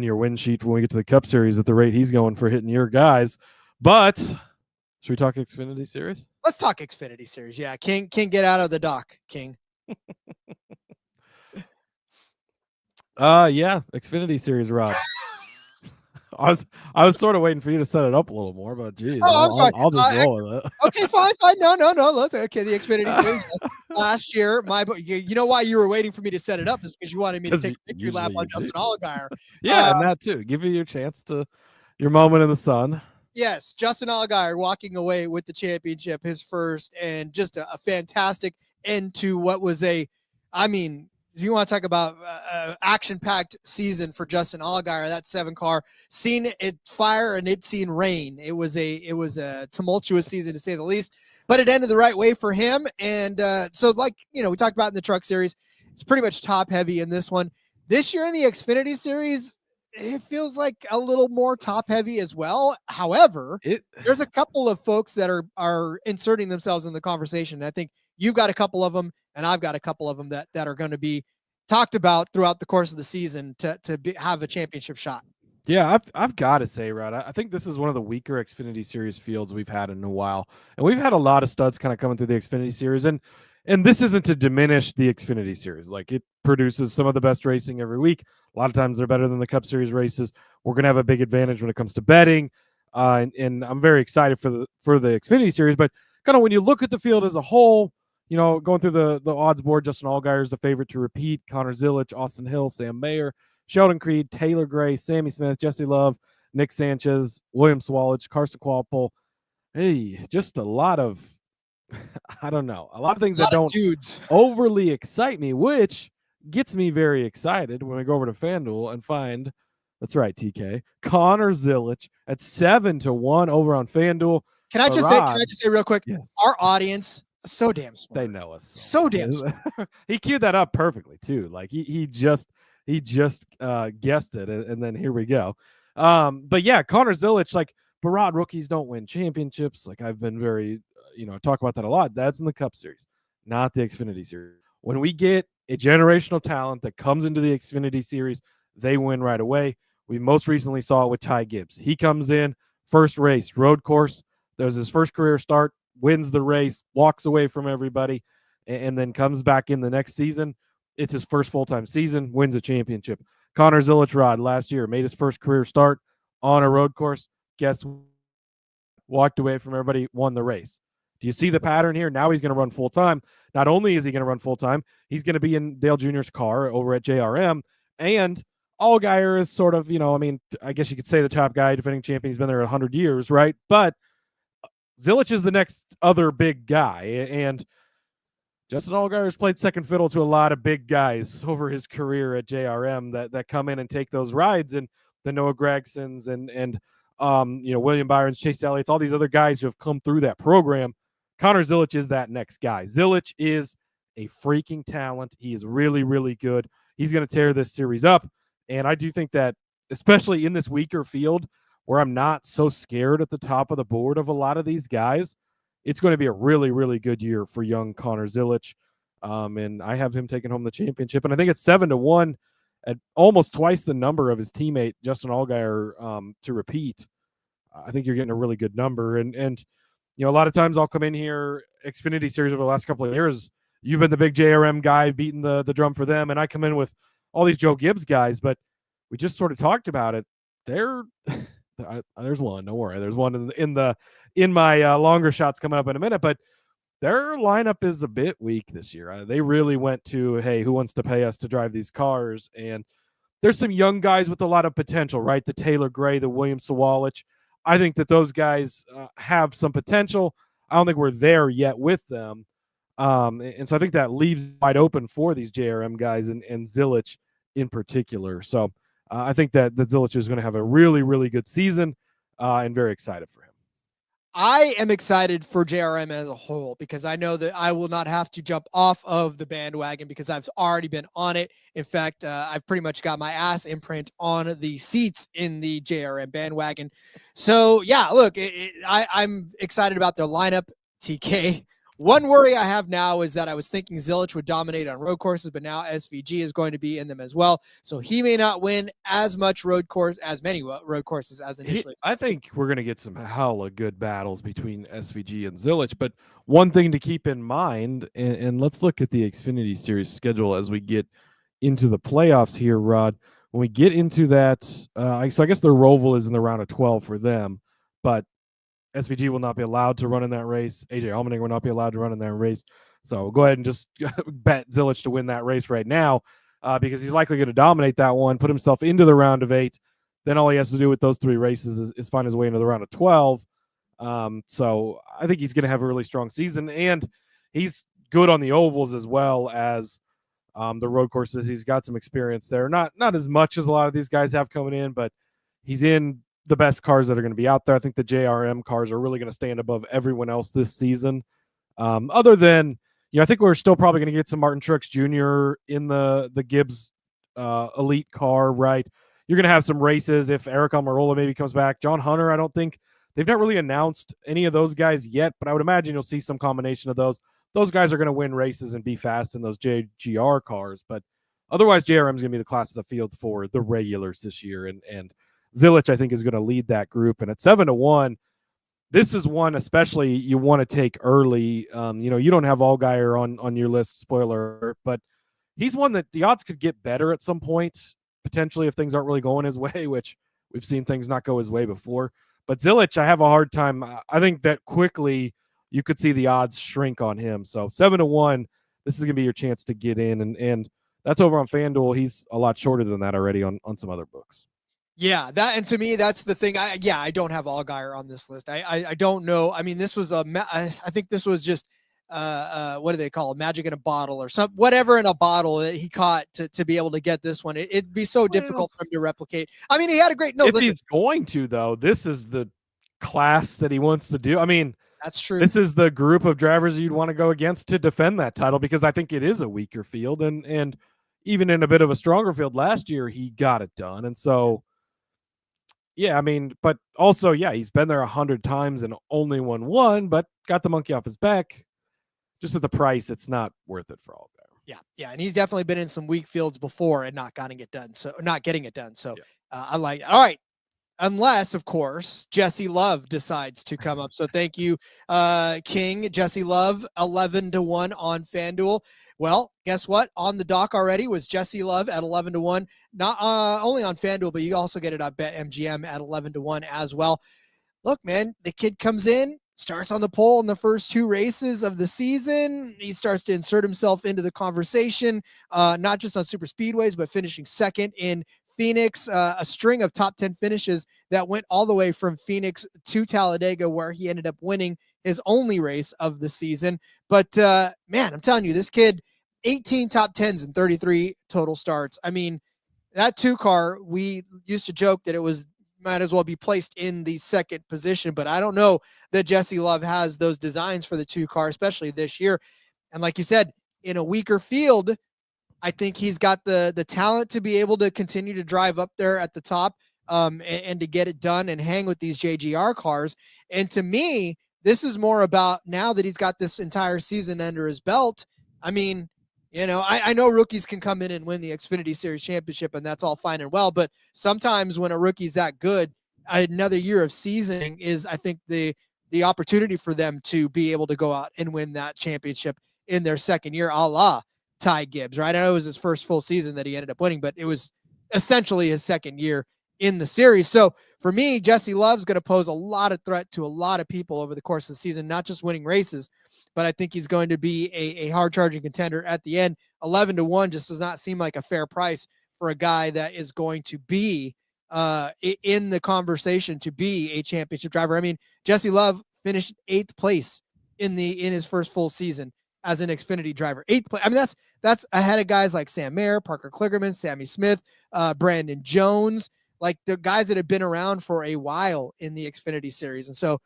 your win sheet when we get to the Cup Series at the rate he's going for hitting your guys. But should we talk Xfinity Series? Let's talk Xfinity Series. Yeah, King, get out of the dock, King. Yeah, Xfinity Series, Rob. I was sort of waiting for you to set it up a little more, but geez, I'm sorry. I'll just roll with it. Okay, fine. No. Let's okay. The Xfinity Series last year. You know why you were waiting for me to set it up is because you wanted me to take a victory lap on Justin Allgaier. Yeah, and that too. Give you your chance to your moment in the sun. Yes, Justin Allgaier walking away with the championship, his first, and just a fantastic end to what was you want to talk about action-packed season for Justin Allgaier, that 7-car, seen it fire and it seen rain. It was a tumultuous season to say the least, but it ended the right way for him. And so we talked about in the Truck Series, it's pretty much top heavy in this one. This year in the Xfinity Series, it feels like a little more top heavy as well. However, there's a couple of folks that are inserting themselves in the conversation. I think you've got a couple of them, and I've got a couple of them that are going to be talked about throughout the course of the season to have a championship shot. Yeah, I've got to say, Rod, I think this is one of the weaker Xfinity Series fields we've had in a while. And we've had a lot of studs kind of coming through the Xfinity Series. And this isn't to diminish the Xfinity Series. Like, it produces some of the best racing every week. A lot of times they're better than the Cup Series races. We're going to have a big advantage when it comes to betting. And I'm very excited for the Xfinity Series. But kind of when you look at the field as a whole, going through the odds board, Justin Allgaier is the favorite to repeat. Connor Zilisch, Austin Hill, Sam Mayer, Sheldon Creed, Taylor Gray, Sammy Smith, Jesse Love, Nick Sanchez, William Swallich, Carson Qualpole. Hey, just a lot of, I don't know, a lot of things that don't overly excite me, which gets me very excited when I go over to FanDuel and find, that's right, TK, Connor Zilisch at 7-1 over on FanDuel. Can I just say real quick? Yes. Our audience, so damn smart. They know us. So damn smart. He queued that up perfectly too. Like he just guessed it, and then here we go. But yeah, Connor Zilisch, like, Barad rookies don't win championships. Like, I've been very, talk about that a lot. That's in the Cup Series, not the Xfinity Series. When we get a generational talent that comes into the Xfinity Series, they win right away. We most recently saw it with Ty Gibbs. He comes in, first race, road course. That was his first career start, wins the race, walks away from everybody, and then comes back in the next season. It's his first full-time season, wins a championship. Connor Zilisch, Rod, last year made his first career start on a road course. Guess what? Walked away from everybody, won the race. Do you see the pattern here? Now he's going to run full-time. Not only is he going to run full-time, he's going to be in Dale Jr.'s car over at JRM, and Allgaier is sort of, I guess you could say the top guy, defending champion. He's been there 100 years, right? But Zilisch is the next other big guy, and Justin Allgaier has played second fiddle to a lot of big guys over his career at JRM that come in and take those rides, and the Noah Gregsons and William Byron's, Chase Elliott's, all these other guys who have come through that program. Connor Zilisch is that next guy. Zilisch is a freaking talent. He is really, really good. He's going to tear this series up, and I do think that, especially in this weaker field where I'm not so scared at the top of the board of a lot of these guys, it's going to be a really, really good year for young Connor Zilisch. And I have him taking home the championship. And I think it's 7-1 at almost twice the number of his teammate, Justin Allgaier, to repeat. I think you're getting a really good number. And a lot of times I'll come in here, Xfinity Series over the last couple of years, you've been the big JRM guy beating the drum for them. And I come in with all these Joe Gibbs guys, but we just sort of talked about it. There's one, don't worry. There's one in my longer shots coming up in a minute, but their lineup is a bit weak this year. They really went to, hey, who wants to pay us to drive these cars? And there's some young guys with a lot of potential, right? The Taylor Gray, the William Swallich. I think that those guys have some potential. I don't think we're there yet with them. And so I think that leaves wide open for these JRM guys and Zilich in particular. So I think that Zilich is going to have a really, really good season, and very excited for him. I am excited for JRM as a whole because I know that I will not have to jump off of the bandwagon because I've already been on it. In fact, I've pretty much got my ass imprint on the seats in the JRM bandwagon. So, yeah, look, I'm excited about their lineup, TK. One worry I have now is that I was thinking Zilich would dominate on road courses, but now SVG is going to be in them as well. So he may not win as many road courses as initially. I think we're going to get some hella good battles between SVG and Zilich. But one thing to keep in mind, and let's look at the Xfinity Series schedule as we get into the playoffs here, Rod. When we get into that, so I guess the Roval is in the round of 12 for them, but SVG will not be allowed to run in that race. AJ Allmendinger will not be allowed to run in that race. So go ahead and just bet Zilich to win that race right now, because he's likely going to dominate that one, put himself into the round of 8. Then all he has to do with those 3 races is find his way into the round of 12. So I think he's going to have a really strong season, and he's good on the ovals as well as the road courses. He's got some experience there. Not as much as a lot of these guys have coming in, but he's in the best cars that are going to be out there. I think the JRM cars are really going to stand above everyone else this season. Other than, I think we're still probably going to get some Martin Truex Jr. in the Gibbs elite car, right? You're going to have some races if Eric Almirola maybe comes back. John Hunter, I don't think they've not really announced any of those guys yet, but I would imagine you'll see some combination of those. Those guys are going to win races and be fast in those JGR cars, but otherwise JRM is going to be the class of the field for the regulars this year, and Zilich, I think, is going to lead that group. And at 7-1, this is one especially you want to take early. You don't have Allgaier on your list, spoiler alert, but he's one that the odds could get better at some point, potentially if things aren't really going his way, which we've seen things not go his way before. But Zilich, I have a hard time. I think that quickly you could see the odds shrink on him. So 7-1, this is going to be your chance to get in. And that's over on FanDuel. He's a lot shorter than that already on some other books. Yeah, and to me, that's the thing. I don't have Allgaier on this list. I don't know. I mean, this was I think this was just what do they call it? Magic in a bottle or whatever in a bottle that he caught to be able to get this one. It'd be so difficult for him to replicate. I mean, he had a great If he's going to, though, this is the class that he wants to do. I mean, that's true. This is the group of drivers you'd want to go against to defend that title, because I think it is a weaker field, and even in a bit of a stronger field last year, he got it done. And so, yeah, I mean, but also, yeah, he's been there 100 times and only won one, but got the monkey off his back. Just at the price, it's not worth it for Allgaier. Yeah, and he's definitely been in some weak fields before and not getting it done. So I like it. All right, unless, of course, Jesse Love decides to come up. So thank you, King Jesse Love, 11-1 on FanDuel. Well, guess what? On the dock already was Jesse Love at 11-1. Not only on FanDuel, but you also get it on BetMGM at 11-1 as well. Look, man, the kid comes in, starts on the pole in the first 2 races of the season. He starts to insert himself into the conversation, not just on super speedways, but finishing second in Phoenix, a string of top 10 finishes that went all the way from Phoenix to Talladega, where he ended up winning his only race of the season. But man, I'm telling you, this kid, 18 top 10s and 33 total starts. I mean, that 2 car, we used to joke that it might as well be placed in the second position, but I don't know that Jesse Love has those designs for the 2 car, especially this year. And like you said, in a weaker field, I think he's got the talent to be able to continue to drive up there at the top, and to get it done and hang with these JGR cars. And to me, this is more about now that he's got this entire season under his belt. I mean, I know rookies can come in and win the Xfinity Series championship, and that's all fine and well. But sometimes when a rookie's that good, another year of seasoning is, I think, the opportunity for them to be able to go out and win that championship in their second year, a la Ty Gibbs, right? I know it was his first full season that he ended up winning, but it was essentially his second year in the series. So for me, Jesse Love's going to pose a lot of threat to a lot of people over the course of the season, not just winning races, but I think he's going to be a hard-charging contender at the end. 11-1 just does not seem like a fair price for a guy that is going to be in the conversation to be a championship driver. I mean, Jesse Love finished 8th place in his first full season as an Xfinity driver. 8th place. I mean, that's ahead of guys like Sam Mayer, Parker Kligerman, Sammy Smith, Brandon Jones, like the guys that have been around for a while in the Xfinity Series. And so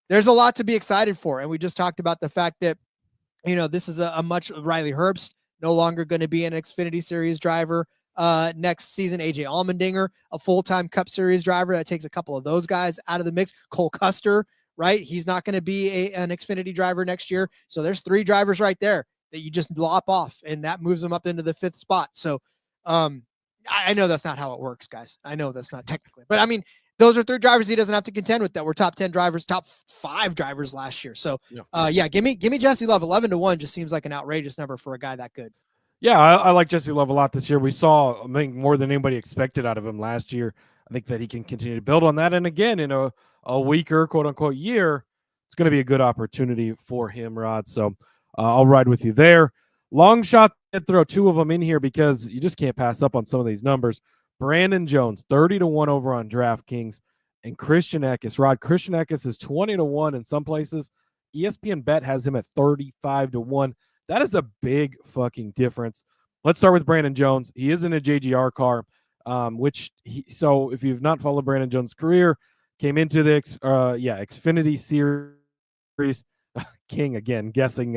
there's a lot to be excited for. And we just talked about the fact that, this is a much Riley Herbst, no longer going to be an Xfinity Series driver next season. AJ Allmendinger, a full-time Cup Series driver. That takes a couple of those guys out of the mix. Cole Custer, right? He's not going to be an Xfinity driver next year. So there's 3 drivers right there that you just lop off, and that moves them up into the 5th spot. So I know that's not how it works, guys. I know that's not technically, but I mean, those are 3 drivers he doesn't have to contend with that were top 10 drivers, top 5 drivers last year. So give me Jesse Love. 11-1 just seems like an outrageous number for a guy that good. Yeah, I like Jesse Love a lot this year. We saw, I think, more than anybody expected out of him last year. I think that he can continue to build on that. And again, in a weaker, quote-unquote, year, it's going to be a good opportunity for him, Rod. So I'll ride with you there. Long shot, I'd throw 2 of them in here because you just can't pass up on some of these numbers. Brandon Jones, 30-1 over on DraftKings, and Christian Eckes. Rod, Christian Eckes is 20-1 in some places. ESPN Bet has him at 35-1. That is a big fucking difference. Let's start with Brandon Jones. He is in a JGR car, so if you've not followed Brandon Jones' career, came into the Xfinity Series. King again, guessing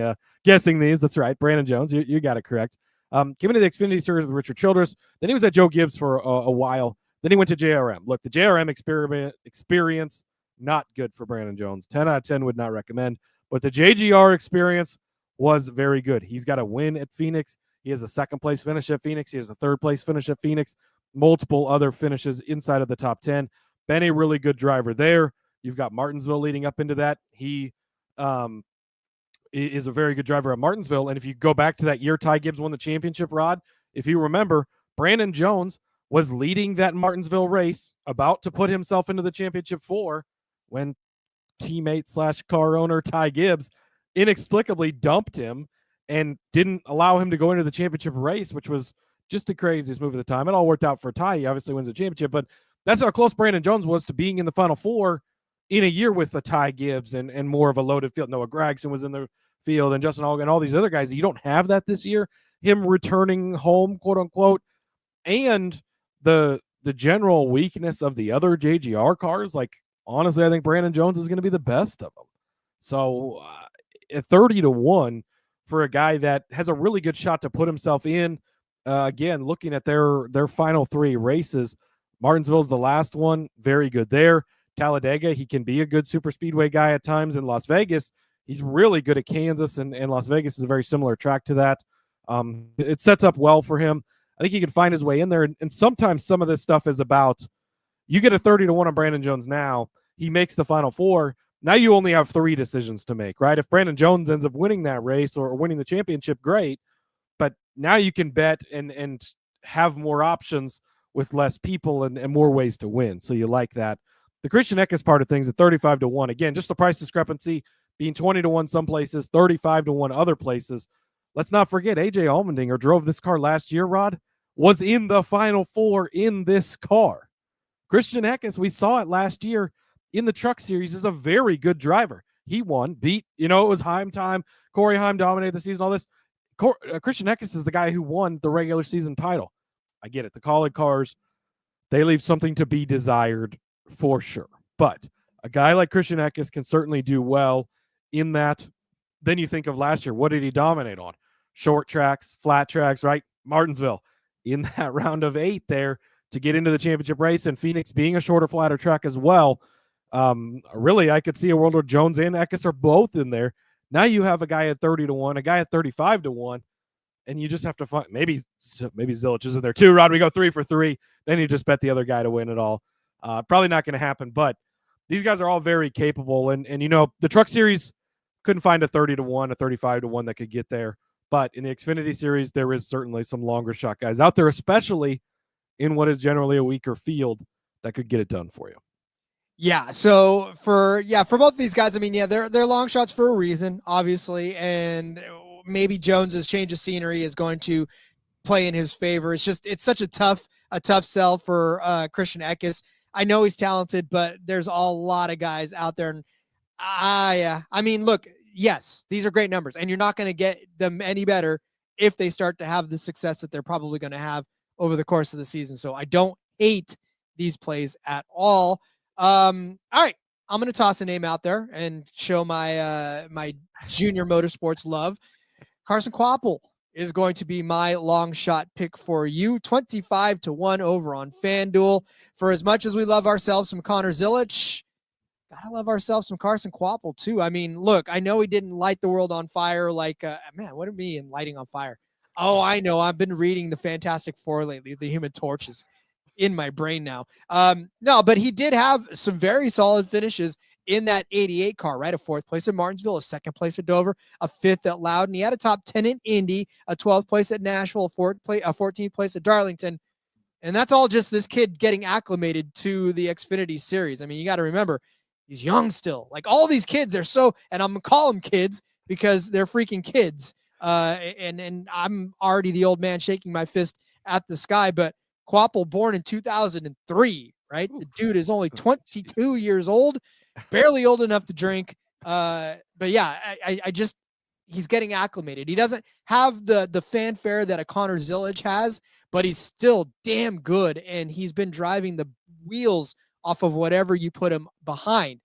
these. That's right, Brandon Jones. You got it correct. Came into the Xfinity Series with Richard Childress. Then he was at Joe Gibbs for a while. Then he went to JRM. Look, the JRM experience, not good for Brandon Jones. 10 out of 10 would not recommend. But the JGR experience was very good. He's got a win at Phoenix. He has a 2nd place finish at Phoenix. He has a 3rd place finish at Phoenix. Multiple other finishes inside of the top 10. Been a really good driver there. You've got Martinsville leading up into that. He is a very good driver at Martinsville. And if you go back to that year Ty Gibbs won the championship, Rod, if you remember, Brandon Jones was leading that Martinsville race, about to put himself into the championship 4, when teammate / car owner Ty Gibbs inexplicably dumped him and didn't allow him to go into the championship race, which was just the craziest move of the time. It all worked out for Ty. He obviously wins the championship, but that's how close Brandon Jones was to being in the Final 4 in a year with the Ty Gibbs and more of a loaded field. Noah Gragson was in the field, and Justin Allgaier and all these other guys. You don't have that this year. Him returning home, quote unquote, and the general weakness of the other JGR cars. Like, honestly, I think Brandon Jones is going to be the best of them. So at 30-1 for a guy that has a really good shot to put himself in. Again, looking at their final 3 races, Martinsville's the last one. Very good there. Talladega, he can be a good super speedway guy at times. In Las Vegas, he's really good at Kansas, and Las Vegas is a very similar track to that. It sets up well for him. I think he can find his way in there. And sometimes some of this stuff is about, you get a 30-1 on Brandon Jones now. He makes the Final 4. Now you only have 3 decisions to make, right? If Brandon Jones ends up winning that race or winning the championship, great. But now you can bet and have more options with less people and more ways to win. So you like that. The Christian Eckes part of things at 35-1. Again, just the price discrepancy being 20-1 some places, 35-1 other places. Let's not forget, AJ Allmendinger drove this car last year, Rod, was in the Final 4 in this car. Christian Eckes, we saw it last year in the Truck Series, is a very good driver. He won, beat, it was Heim time. Corey Heim dominated the season, all this. Christian Eckes is the guy who won the regular season title. I get it. The Kaulig cars, they leave something to be desired for sure. But a guy like Christian Eckes can certainly do well in that. Then you think of last year, what did he dominate on? Short tracks, flat tracks, right? Martinsville in that round of 8 there to get into the championship race, and Phoenix being a shorter, flatter track as well. Really, I could see a world where Jones and Eckes are both in there. Now you have a guy at 30-1, a guy at 35-1, and you just have to find, maybe Zilich is in there too. Rod, we go 3 for 3. Then you just bet the other guy to win it all. Probably not going to happen, but these guys are all very capable. And the Truck Series couldn't find a 30-1, a 35-1 that could get there. But in the Xfinity Series, there is certainly some longer shot guys out there, especially in what is generally a weaker field, that could get it done for you. Yeah. So for both these guys, I mean, they're long shots for a reason, obviously. And maybe Jones's change of scenery is going to play in his favor. It's such a tough sell for Christian Eckes. I know he's talented, but there's a lot of guys out there. And I mean, look, yes, these are great numbers, and you're not going to get them any better if they start to have the success that they're probably going to have over the course of the season. So I don't hate these plays at all. All right, I'm going to toss a name out there and show my junior motorsports love. Carson Kvapil is going to be my long shot pick for you. 25-1 over on FanDuel. For as much as we love ourselves some Connor Zilic, gotta love ourselves some Carson Kvapil too. I mean, look, I know he didn't light the world on fire like, man, what do you mean lighting on fire? Oh, I know. I've been reading the Fantastic Four lately. The Human Torch is in my brain now. No, but he did have some very solid finishes in that 88 car, right? A 4th place at Martinsville, a 2nd place at Dover, a 5th at Loudon. He had a top 10 in Indy, a 12th place at Nashville, a 14th place at Darlington. And that's all just this kid getting acclimated to the Xfinity Series. I mean, you got to remember, he's young still. Like all these kids, they're so, and I'm going to call them kids because they're freaking kids. And I'm already the old man shaking my fist at the sky, but Kvapil, born in 2003, right? The dude is only 22 years old. Barely old enough to drink. But yeah, I just, he's getting acclimated. He doesn't have the fanfare that a Connor Zilic has, but he's still damn good. And he's been driving the wheels off of whatever you put him behind,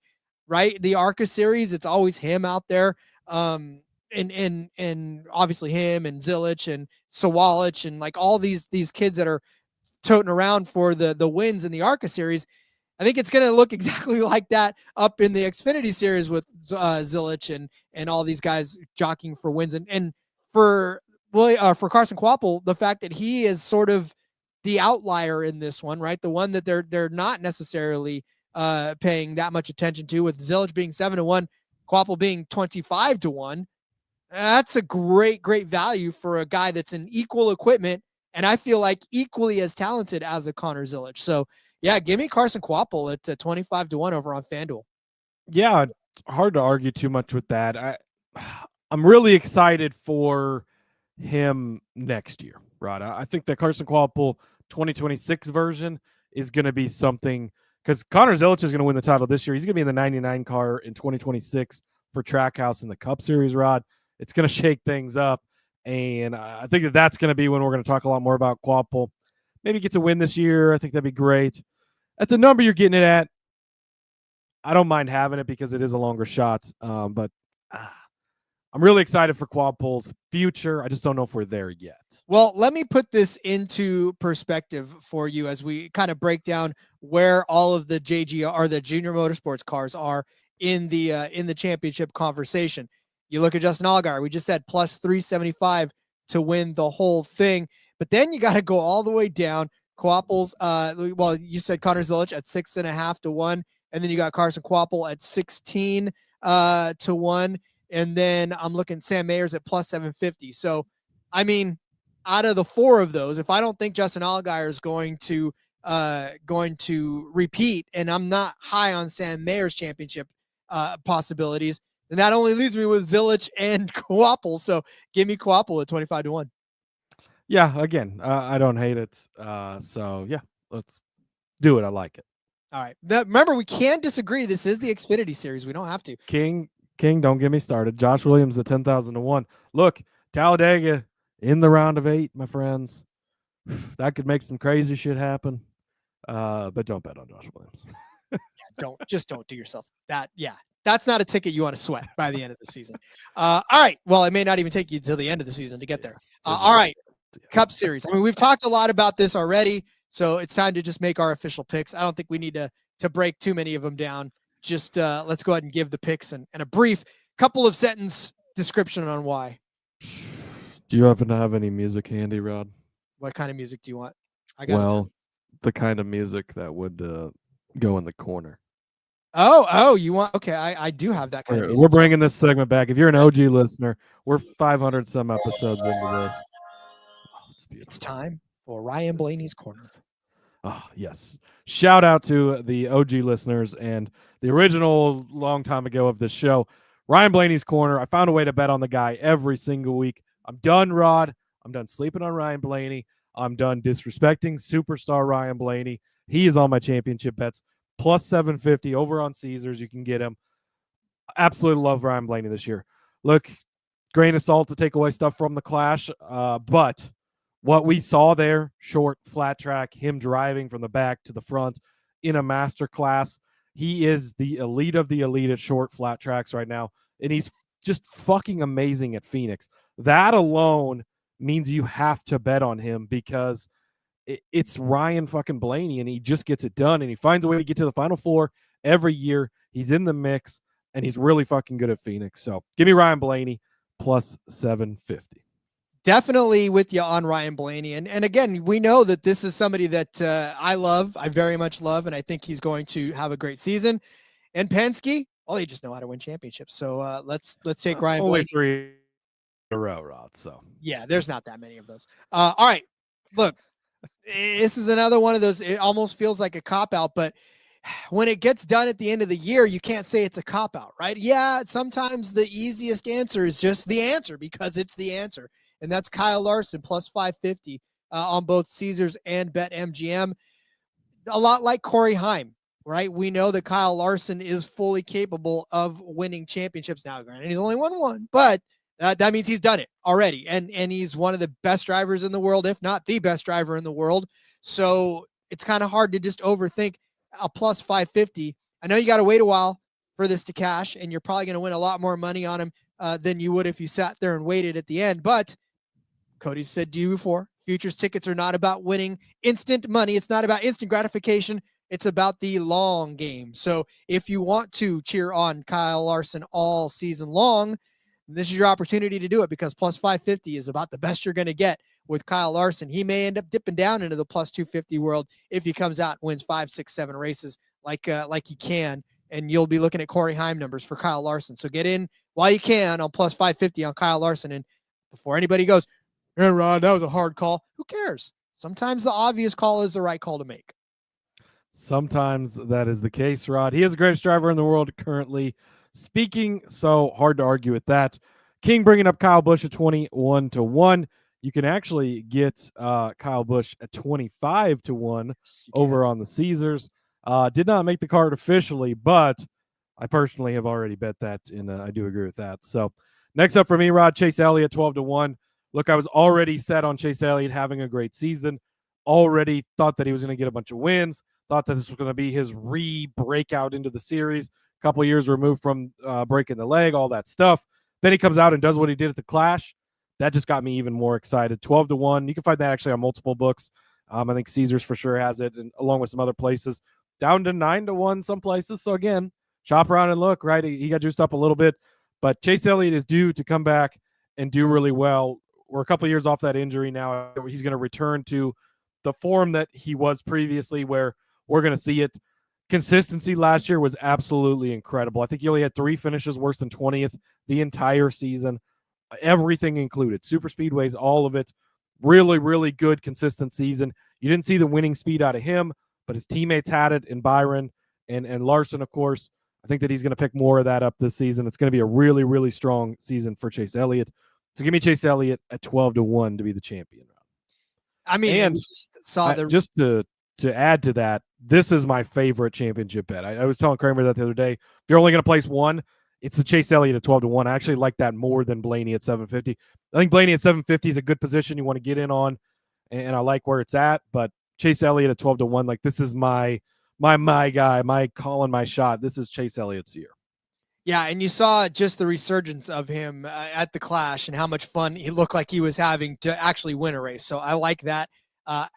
right? The ARCA series, it's always him out there. And obviously him and Zilic and Sawalich and like all these kids that are toting around for the wins in the ARCA series. I think it's going to look exactly like that up in the Xfinity Series with Zilic and all these guys jockeying for wins. And for Carson Kvapil, the fact that he is sort of the outlier in this one, right? The one that they're not necessarily paying that much attention to, with Zilic being 7-1, Kvapil being 25-1. That's a great value for a guy that's in equal equipment, and I feel like equally as talented as a Connor Zilic. So yeah, give me Carson Kvapil at 25-1 over on FanDuel. Yeah, hard to argue too much with that. I'm really excited for him next year, Rod. I think that Carson Kvapil 2026 version is going to be something, because Connor Zilic is going to win the title this year. He's going to be in the 99 car in 2026 for Trackhouse in the Cup Series, Rod. It's going to shake things up, and I think that's going to be when we're going to talk a lot more about Kvapil. Maybe get to win this year. I think that'd be great. At the number you're getting it at, I don't mind having it because it is a longer shot. But I'm really excited for Kvapil's future. I just don't know if we're there yet. Well, let me put this into perspective for you as we kind of break down where all of the JGR or the junior motorsports cars are in the championship conversation. You look at Justin Allgaier, we just said plus 375 to win the whole thing. But then you got to go all the way down. Kvapil's, well, you said Connor Zilic at 6.5-1, and then you got Carson Kvapil at 16-1, and then I'm looking Sam Mayers at plus 750. So, I mean, out of the 4 of those, if I don't think Justin Allgaier is going to repeat, and I'm not high on Sam Mayer's championship possibilities, then that only leaves me with Zilic and Kvapil. So, give me Kvapil at 25-1. Yeah, again, I don't hate it. So, yeah, let's do it. I like it. All right. Remember, we can disagree. This is the Xfinity Series. We don't have to. King, don't get me started. Josh Williams at 10,000-1. Look, Talladega in the round of 8, my friends. That could make some crazy shit happen. But don't bet on Josh Williams. Don't do yourself that. Yeah. That's not a ticket you want to sweat by the end of the season. All right. Well, it may not even take you till the end of the season to get there. All right. Cup Series. I mean, we've talked a lot about this already, so it's time to just make our official picks. I don't think we need to break too many of them down. Just let's go ahead and give the picks and a brief couple of sentence description on why. Do you happen to have any music handy, Rod? What kind of music do you want? I got the kind of music that would go in the corner. Oh, you want? Okay, I do have that kind of music. We're bringing this segment back. If you're an OG listener, we're 500 some episodes into this. It's time for Ryan Blaney's Corner. Oh, yes. Shout out to the OG listeners and the original long time ago of this show, Ryan Blaney's Corner. I found a way to bet on the guy every single week. I'm done, Rod. I'm done sleeping on Ryan Blaney. I'm done disrespecting superstar Ryan Blaney. He is on my championship bets. Plus 750 over on Caesars. You can get him. Absolutely love Ryan Blaney this year. look, grain of salt to take away stuff from the Clash, but what we saw there, short, flat track, him driving from the back to the front in a master class, he is the elite of the elite at short, flat tracks right now, and he's just fucking amazing at Phoenix. That alone means you have to bet on him because it's Ryan fucking Blaney, and he just gets it done, and he finds a way to get to the Final Four every year. He's in the mix, and he's really fucking good at Phoenix. So give me Ryan Blaney plus 750. Definitely with you on Ryan Blaney. And again, we know that this is somebody that I very much love, and I think he's going to have a great season. And Penske, well, they just know how to win championships. So let's take Ryan only Blaney. 3 in a row, Rod. So yeah, there's not that many of those. All right, look, this is another one of those. It almost feels like a cop-out, but when it gets done at the end of the year, you can't say it's a cop-out, right? Yeah, sometimes the easiest answer is just the answer because it's the answer. And that's Kyle Larson, plus 550 on both Caesars and BetMGM. A lot like Corey Heim, right? We know that Kyle Larson is fully capable of winning championships now. Granted, he's only won one, but that means he's done it already. And he's one of the best drivers in the world, if not the best driver in the world. So it's kind of hard to just overthink a plus 550. I know you got to wait a while for this to cash, and you're probably going to win a lot more money on him than you would if you sat there and waited at the end. But Cody said to you before, futures tickets are not about winning instant money. It's not about instant gratification. It's about the long game. So if you want to cheer on Kyle Larson all season long, this is your opportunity to do it because plus 550 is about the best you're going to get with Kyle Larson. He may end up dipping down into the plus 250 world if he comes out and wins 5, 6, 7 races like he can. And you'll be looking at Corey Heim numbers for Kyle Larson. So get in while you can on plus 550 on Kyle Larson. And before anybody goes, "Hey, Rod, that was a hard call," who cares? Sometimes the obvious call is the right call to make. Sometimes that is the case, Rod. He is the greatest driver in the world currently speaking, so hard to argue with that. King bringing up Kyle Busch at 21-1. You can actually get Kyle Busch at 25-1 over on the Caesars. Did not make the card officially, but I personally have already bet that, and I do agree with that. So next up for me, Rod, Chase Elliott, 12-1. Look, I was already set on Chase Elliott having a great season. Already thought that he was going to get a bunch of wins. Thought that this was going to be his re-breakout into the series. A couple of years removed from breaking the leg, all that stuff. Then he comes out and does what he did at the Clash. That just got me even more excited. 12-1. You can find that actually on multiple books. I think Caesars for sure has it, and along with some other places. Down to 9-1 some places. So again, shop around and look, right? He got juiced up a little bit. But Chase Elliott is due to come back and do really well. We're a couple of years off that injury now. He's going to return to the form that he was previously, where we're going to see it. Consistency last year was absolutely incredible. I think he only had 3 finishes worse than 20th the entire season. Everything included. Super speedways, all of it. Really, really good, consistent season. You didn't see the winning speed out of him, but his teammates had it in Byron and Larson, of course. I think that he's going to pick more of that up this season. It's going to be a really, really strong season for Chase Elliott. So give me Chase Elliott at 12-1 to be the champion. I mean, and just to add to that, this is my favorite championship bet. I was telling Kramer that the other day. If you're only going to place one, it's the Chase Elliott at 12-1. I actually like that more than Blaney at 750. I think Blaney at 750 is a good position you want to get in on, and I like where it's at. But Chase Elliott at 12-1, like this is my guy, my calling my shot. This is Chase Elliott's year. Yeah, and you saw just the resurgence of him at the Clash and how much fun he looked like he was having to actually win a race. So I like that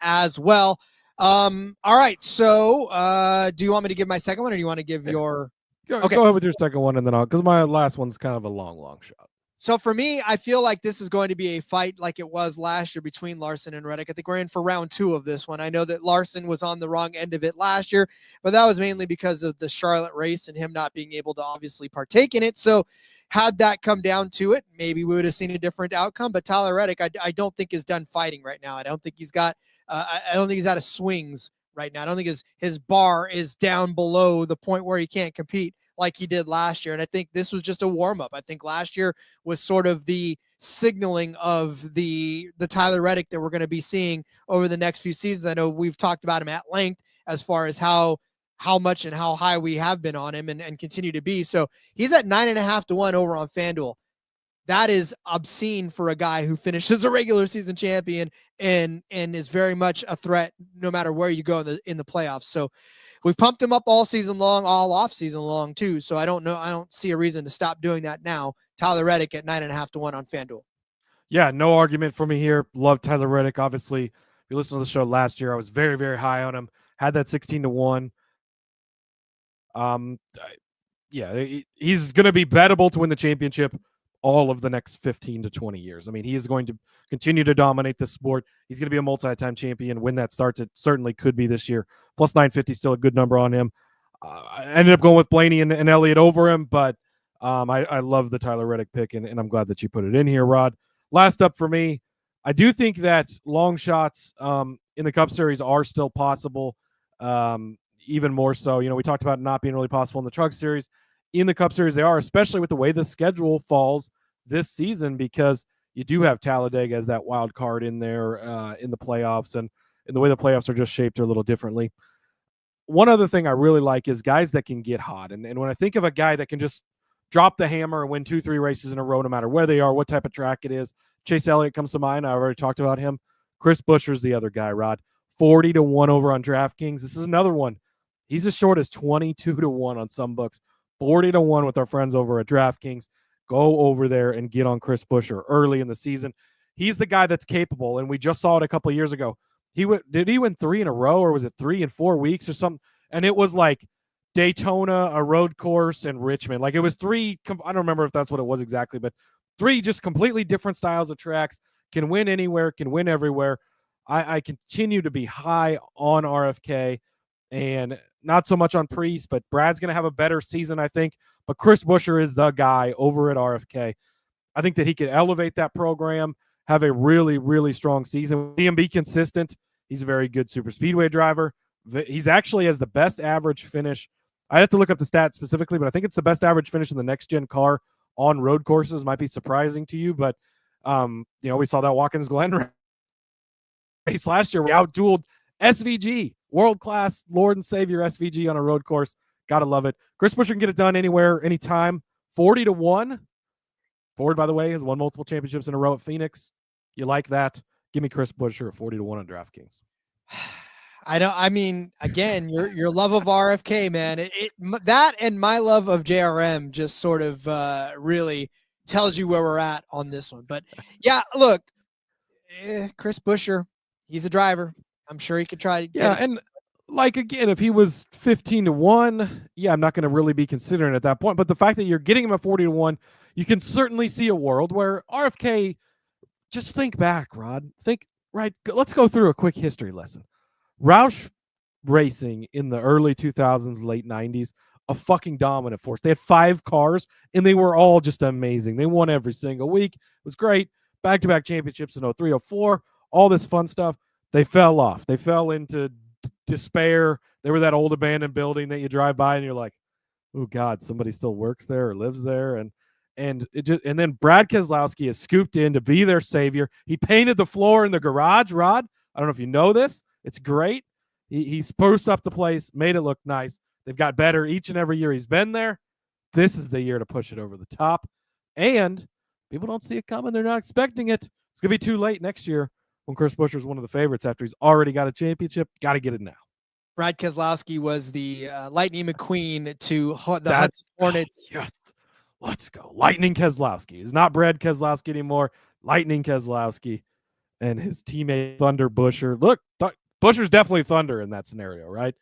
as well. All right, so do you want me to give my second one, or do you want to give your? Go ahead with your second one, and then because my last one's kind of a long shot. So for me, I feel like this is going to be a fight like it was last year between Larson and Reddick. I think we're in for round 2 of this one. I know that Larson was on the wrong end of it last year, but that was mainly because of the Charlotte race and him not being able to obviously partake in it. So had that come down to it, maybe we would have seen a different outcome. But Tyler Reddick, I don't think is done fighting right now. I don't think he's got I don't think he's out of swings right now. I don't think his bar is down below the point where he can't compete like he did last year. And I think this was just a warm-up. I think last year was sort of the signaling of the Tyler Reddick that we're going to be seeing over the next few seasons. I know we've talked about him at length as far as how much and how high we have been on him and continue to be. So he's at 9.5-1 over on FanDuel. that is obscene for a guy who finishes a regular season champion and is very much a threat no matter where you go in the playoffs. So we pumped him up all season long, all off season long too. So I don't see a reason to stop doing that now. Tyler Reddick at 9.5 to 1 on FanDuel. Yeah, no argument for me here. Love Tyler Reddick. Obviously, if you listened to the show last year, I was very, very high on him. Had that 16 to 1. Yeah, he's going to be bettable to win the championship all of the next 15 to 20 years. I mean, he is going to continue to dominate the sport. He's going to be a multi-time champion. When that starts, it certainly could be this year. Plus 950, still a good number on him. I ended up going with Blaney and Elliott over him, but I love the Tyler Reddick pick, and I'm glad that you put it in here, Rod. Last up for me, I do think that long shots in the Cup Series are still possible, even more so. You know, we talked about not being really possible in the Truck Series. In the Cup Series, they are, especially with the way the schedule falls this season, because you do have Talladega as that wild card in there in the playoffs, and the way the playoffs are just shaped a little differently. One other thing I really like is guys that can get hot. And when I think of a guy that can just drop the hammer and win 2-3 races in a row, no matter where they are, what type of track it is, Chase Elliott comes to mind. I already talked about him. Chris Buescher's the other guy, Rod. 40 to 1 over on DraftKings. This is another one. He's as short as 22 to 1 on some books. 40 to 1 with our friends over at DraftKings. Go over there and get on Chris Buescher early in the season. He's the guy that's capable, and we just saw it a couple of years ago. Did he win 3 in a row, or was it 3 in 4 weeks or something? And it was like Daytona, a road course, and Richmond. Like, it was 3. I don't remember if that's what it was exactly, but 3 just completely different styles of tracks. Can win anywhere, can win everywhere. I continue to be high on RFK and not so much on Priest, but Brad's going to have a better season, I think. But Chris Buescher is the guy over at RFK. I think that he could elevate that program, have a really, really strong season. See him be consistent. He's a very good super speedway driver. He's actually has the best average finish. I have to look up the stats specifically, but I think it's the best average finish in the next-gen car on road courses. Might be surprising to you, but we saw that Watkins Glen race last year. We outdueled SVG, world-class Lord and Savior SVG on a road course. Gotta love it. Chris Buescher can get it done anywhere, anytime. 40 to 1. Ford, by the way, has won multiple championships in a row at Phoenix. You like that? Give me Chris Buescher at 40 to 1 on DraftKings. Again, your love of RFK, man. That and my love of JRM just sort of really tells you where we're at on this one. But yeah, look, Chris Buescher, he's a driver. I'm sure he could try to get it. And like, again, if he was 15 to 1, I'm not going to really be considering at that point. But the fact that you're getting him at 40 to 1, you can certainly see a world where RFK, just think back, Rod. Let's go through a quick history lesson. Roush Racing in the early 2000s, late 90s, a fucking dominant force. They had 5 cars, and they were all just amazing. They won every single week. It was great. Back-to-back championships in 03, 04, all this fun stuff. They fell off. They fell into despair. They were that old abandoned building that you drive by, and you're like, oh, God, somebody still works there or lives there. And then Brad Keselowski has scooped in to be their savior. He painted the floor in the garage, Rod. I don't know if you know this. It's great. He spruced up the place, made it look nice. They've got better each and every year he's been there. This is the year to push it over the top. And people don't see it coming. They're not expecting it. It's going to be too late next year when Chris Buescher is one of the favorites after he's already got a championship. Got to get it now. Brad Keselowski was the Lightning McQueen to the Hudson Hornets. Yes. Let's go. Lightning Keselowski. It's not Brad Keselowski anymore. Lightning Keselowski and his teammate Thunder Buescher. Look, Buescher's definitely Thunder in that scenario, right?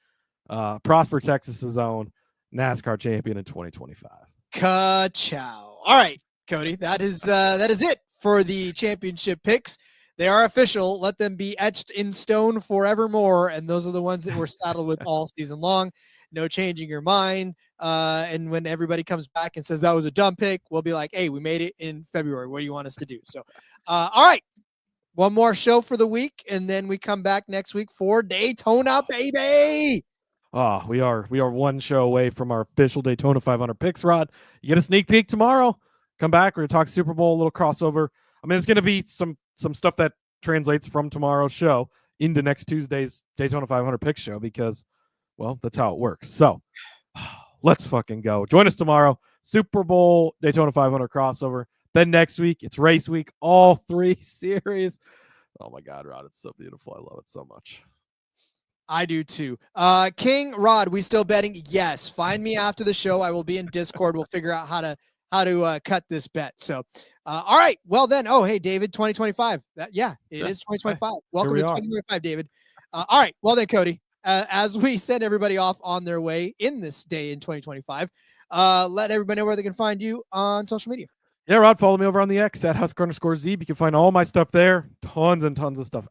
Prosper, Texas's own NASCAR champion in 2025. Ka-chow. All right, Cody, that is it for the championship picks. They are official. Let them be etched in stone forevermore. And those are the ones that we're saddled with all season long. No changing your mind. And when everybody comes back and says that was a dumb pick, we'll be like, hey, we made it in February. What do you want us to do? So, all right. One more show for the week, and then we come back next week for Daytona, baby. Oh, we are one show away from our official Daytona 500 picks, Rod. You get a sneak peek tomorrow. Come back. We're going to talk Super Bowl, a little crossover. I mean, it's going to be some stuff that translates from tomorrow's show into next Tuesday's Daytona 500 picks show because, well, that's how it works. So let's fucking go. Join us tomorrow. Super Bowl, Daytona 500 crossover. Then next week, it's race week, all 3 series. Oh my God, Rod, it's so beautiful. I love it so much. I do too. King Rod, we still betting? Yes. Find me after the show. I will be in Discord. We'll figure out how to cut this bet. So, all right. Well then. Oh, hey, David, 2025. It is 2025. Welcome to 2025, David. All right. Well then, Cody, as we send everybody off on their way in this day in 2025, let everybody know where they can find you on social media. Yeah, Rod, follow me over on the X at @Husker_Zeeb. You can find all my stuff there. Tons and tons of stuff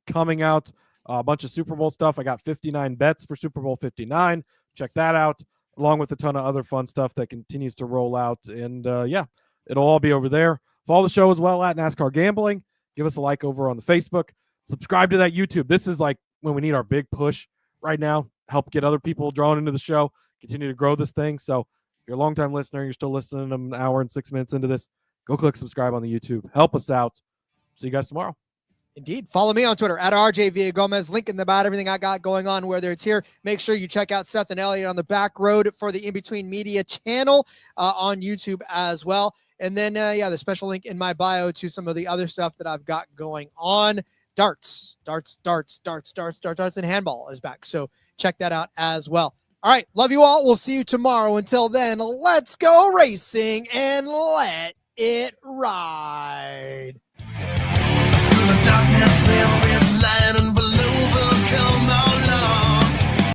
coming out. A bunch of Super Bowl stuff. I got 59 bets for Super Bowl 59. Check that out, along with a ton of other fun stuff that continues to roll out. And it'll all be over there. Follow the show as well at NASCAR Gambling. Give us a like over on the Facebook. Subscribe to that YouTube. This is like when we need our big push right now. Help get other people drawn into the show. Continue to grow this thing. So if you're a longtime listener, you're still listening an hour and 6 minutes into this, go click subscribe on the YouTube. Help us out. See you guys tomorrow. Indeed. Follow me on Twitter at RJ Villagomez. Link in the about everything I got going on, whether it's here. Make sure you check out Seth and Elliot on the Back Road for the In Between Media channel on YouTube as well. And then, the special link in my bio to some of the other stuff that I've got going on. Darts, and handball is back. So check that out as well. All right. Love you all. We'll see you tomorrow. Until then, let's go racing and let it ride. The darkness there is light and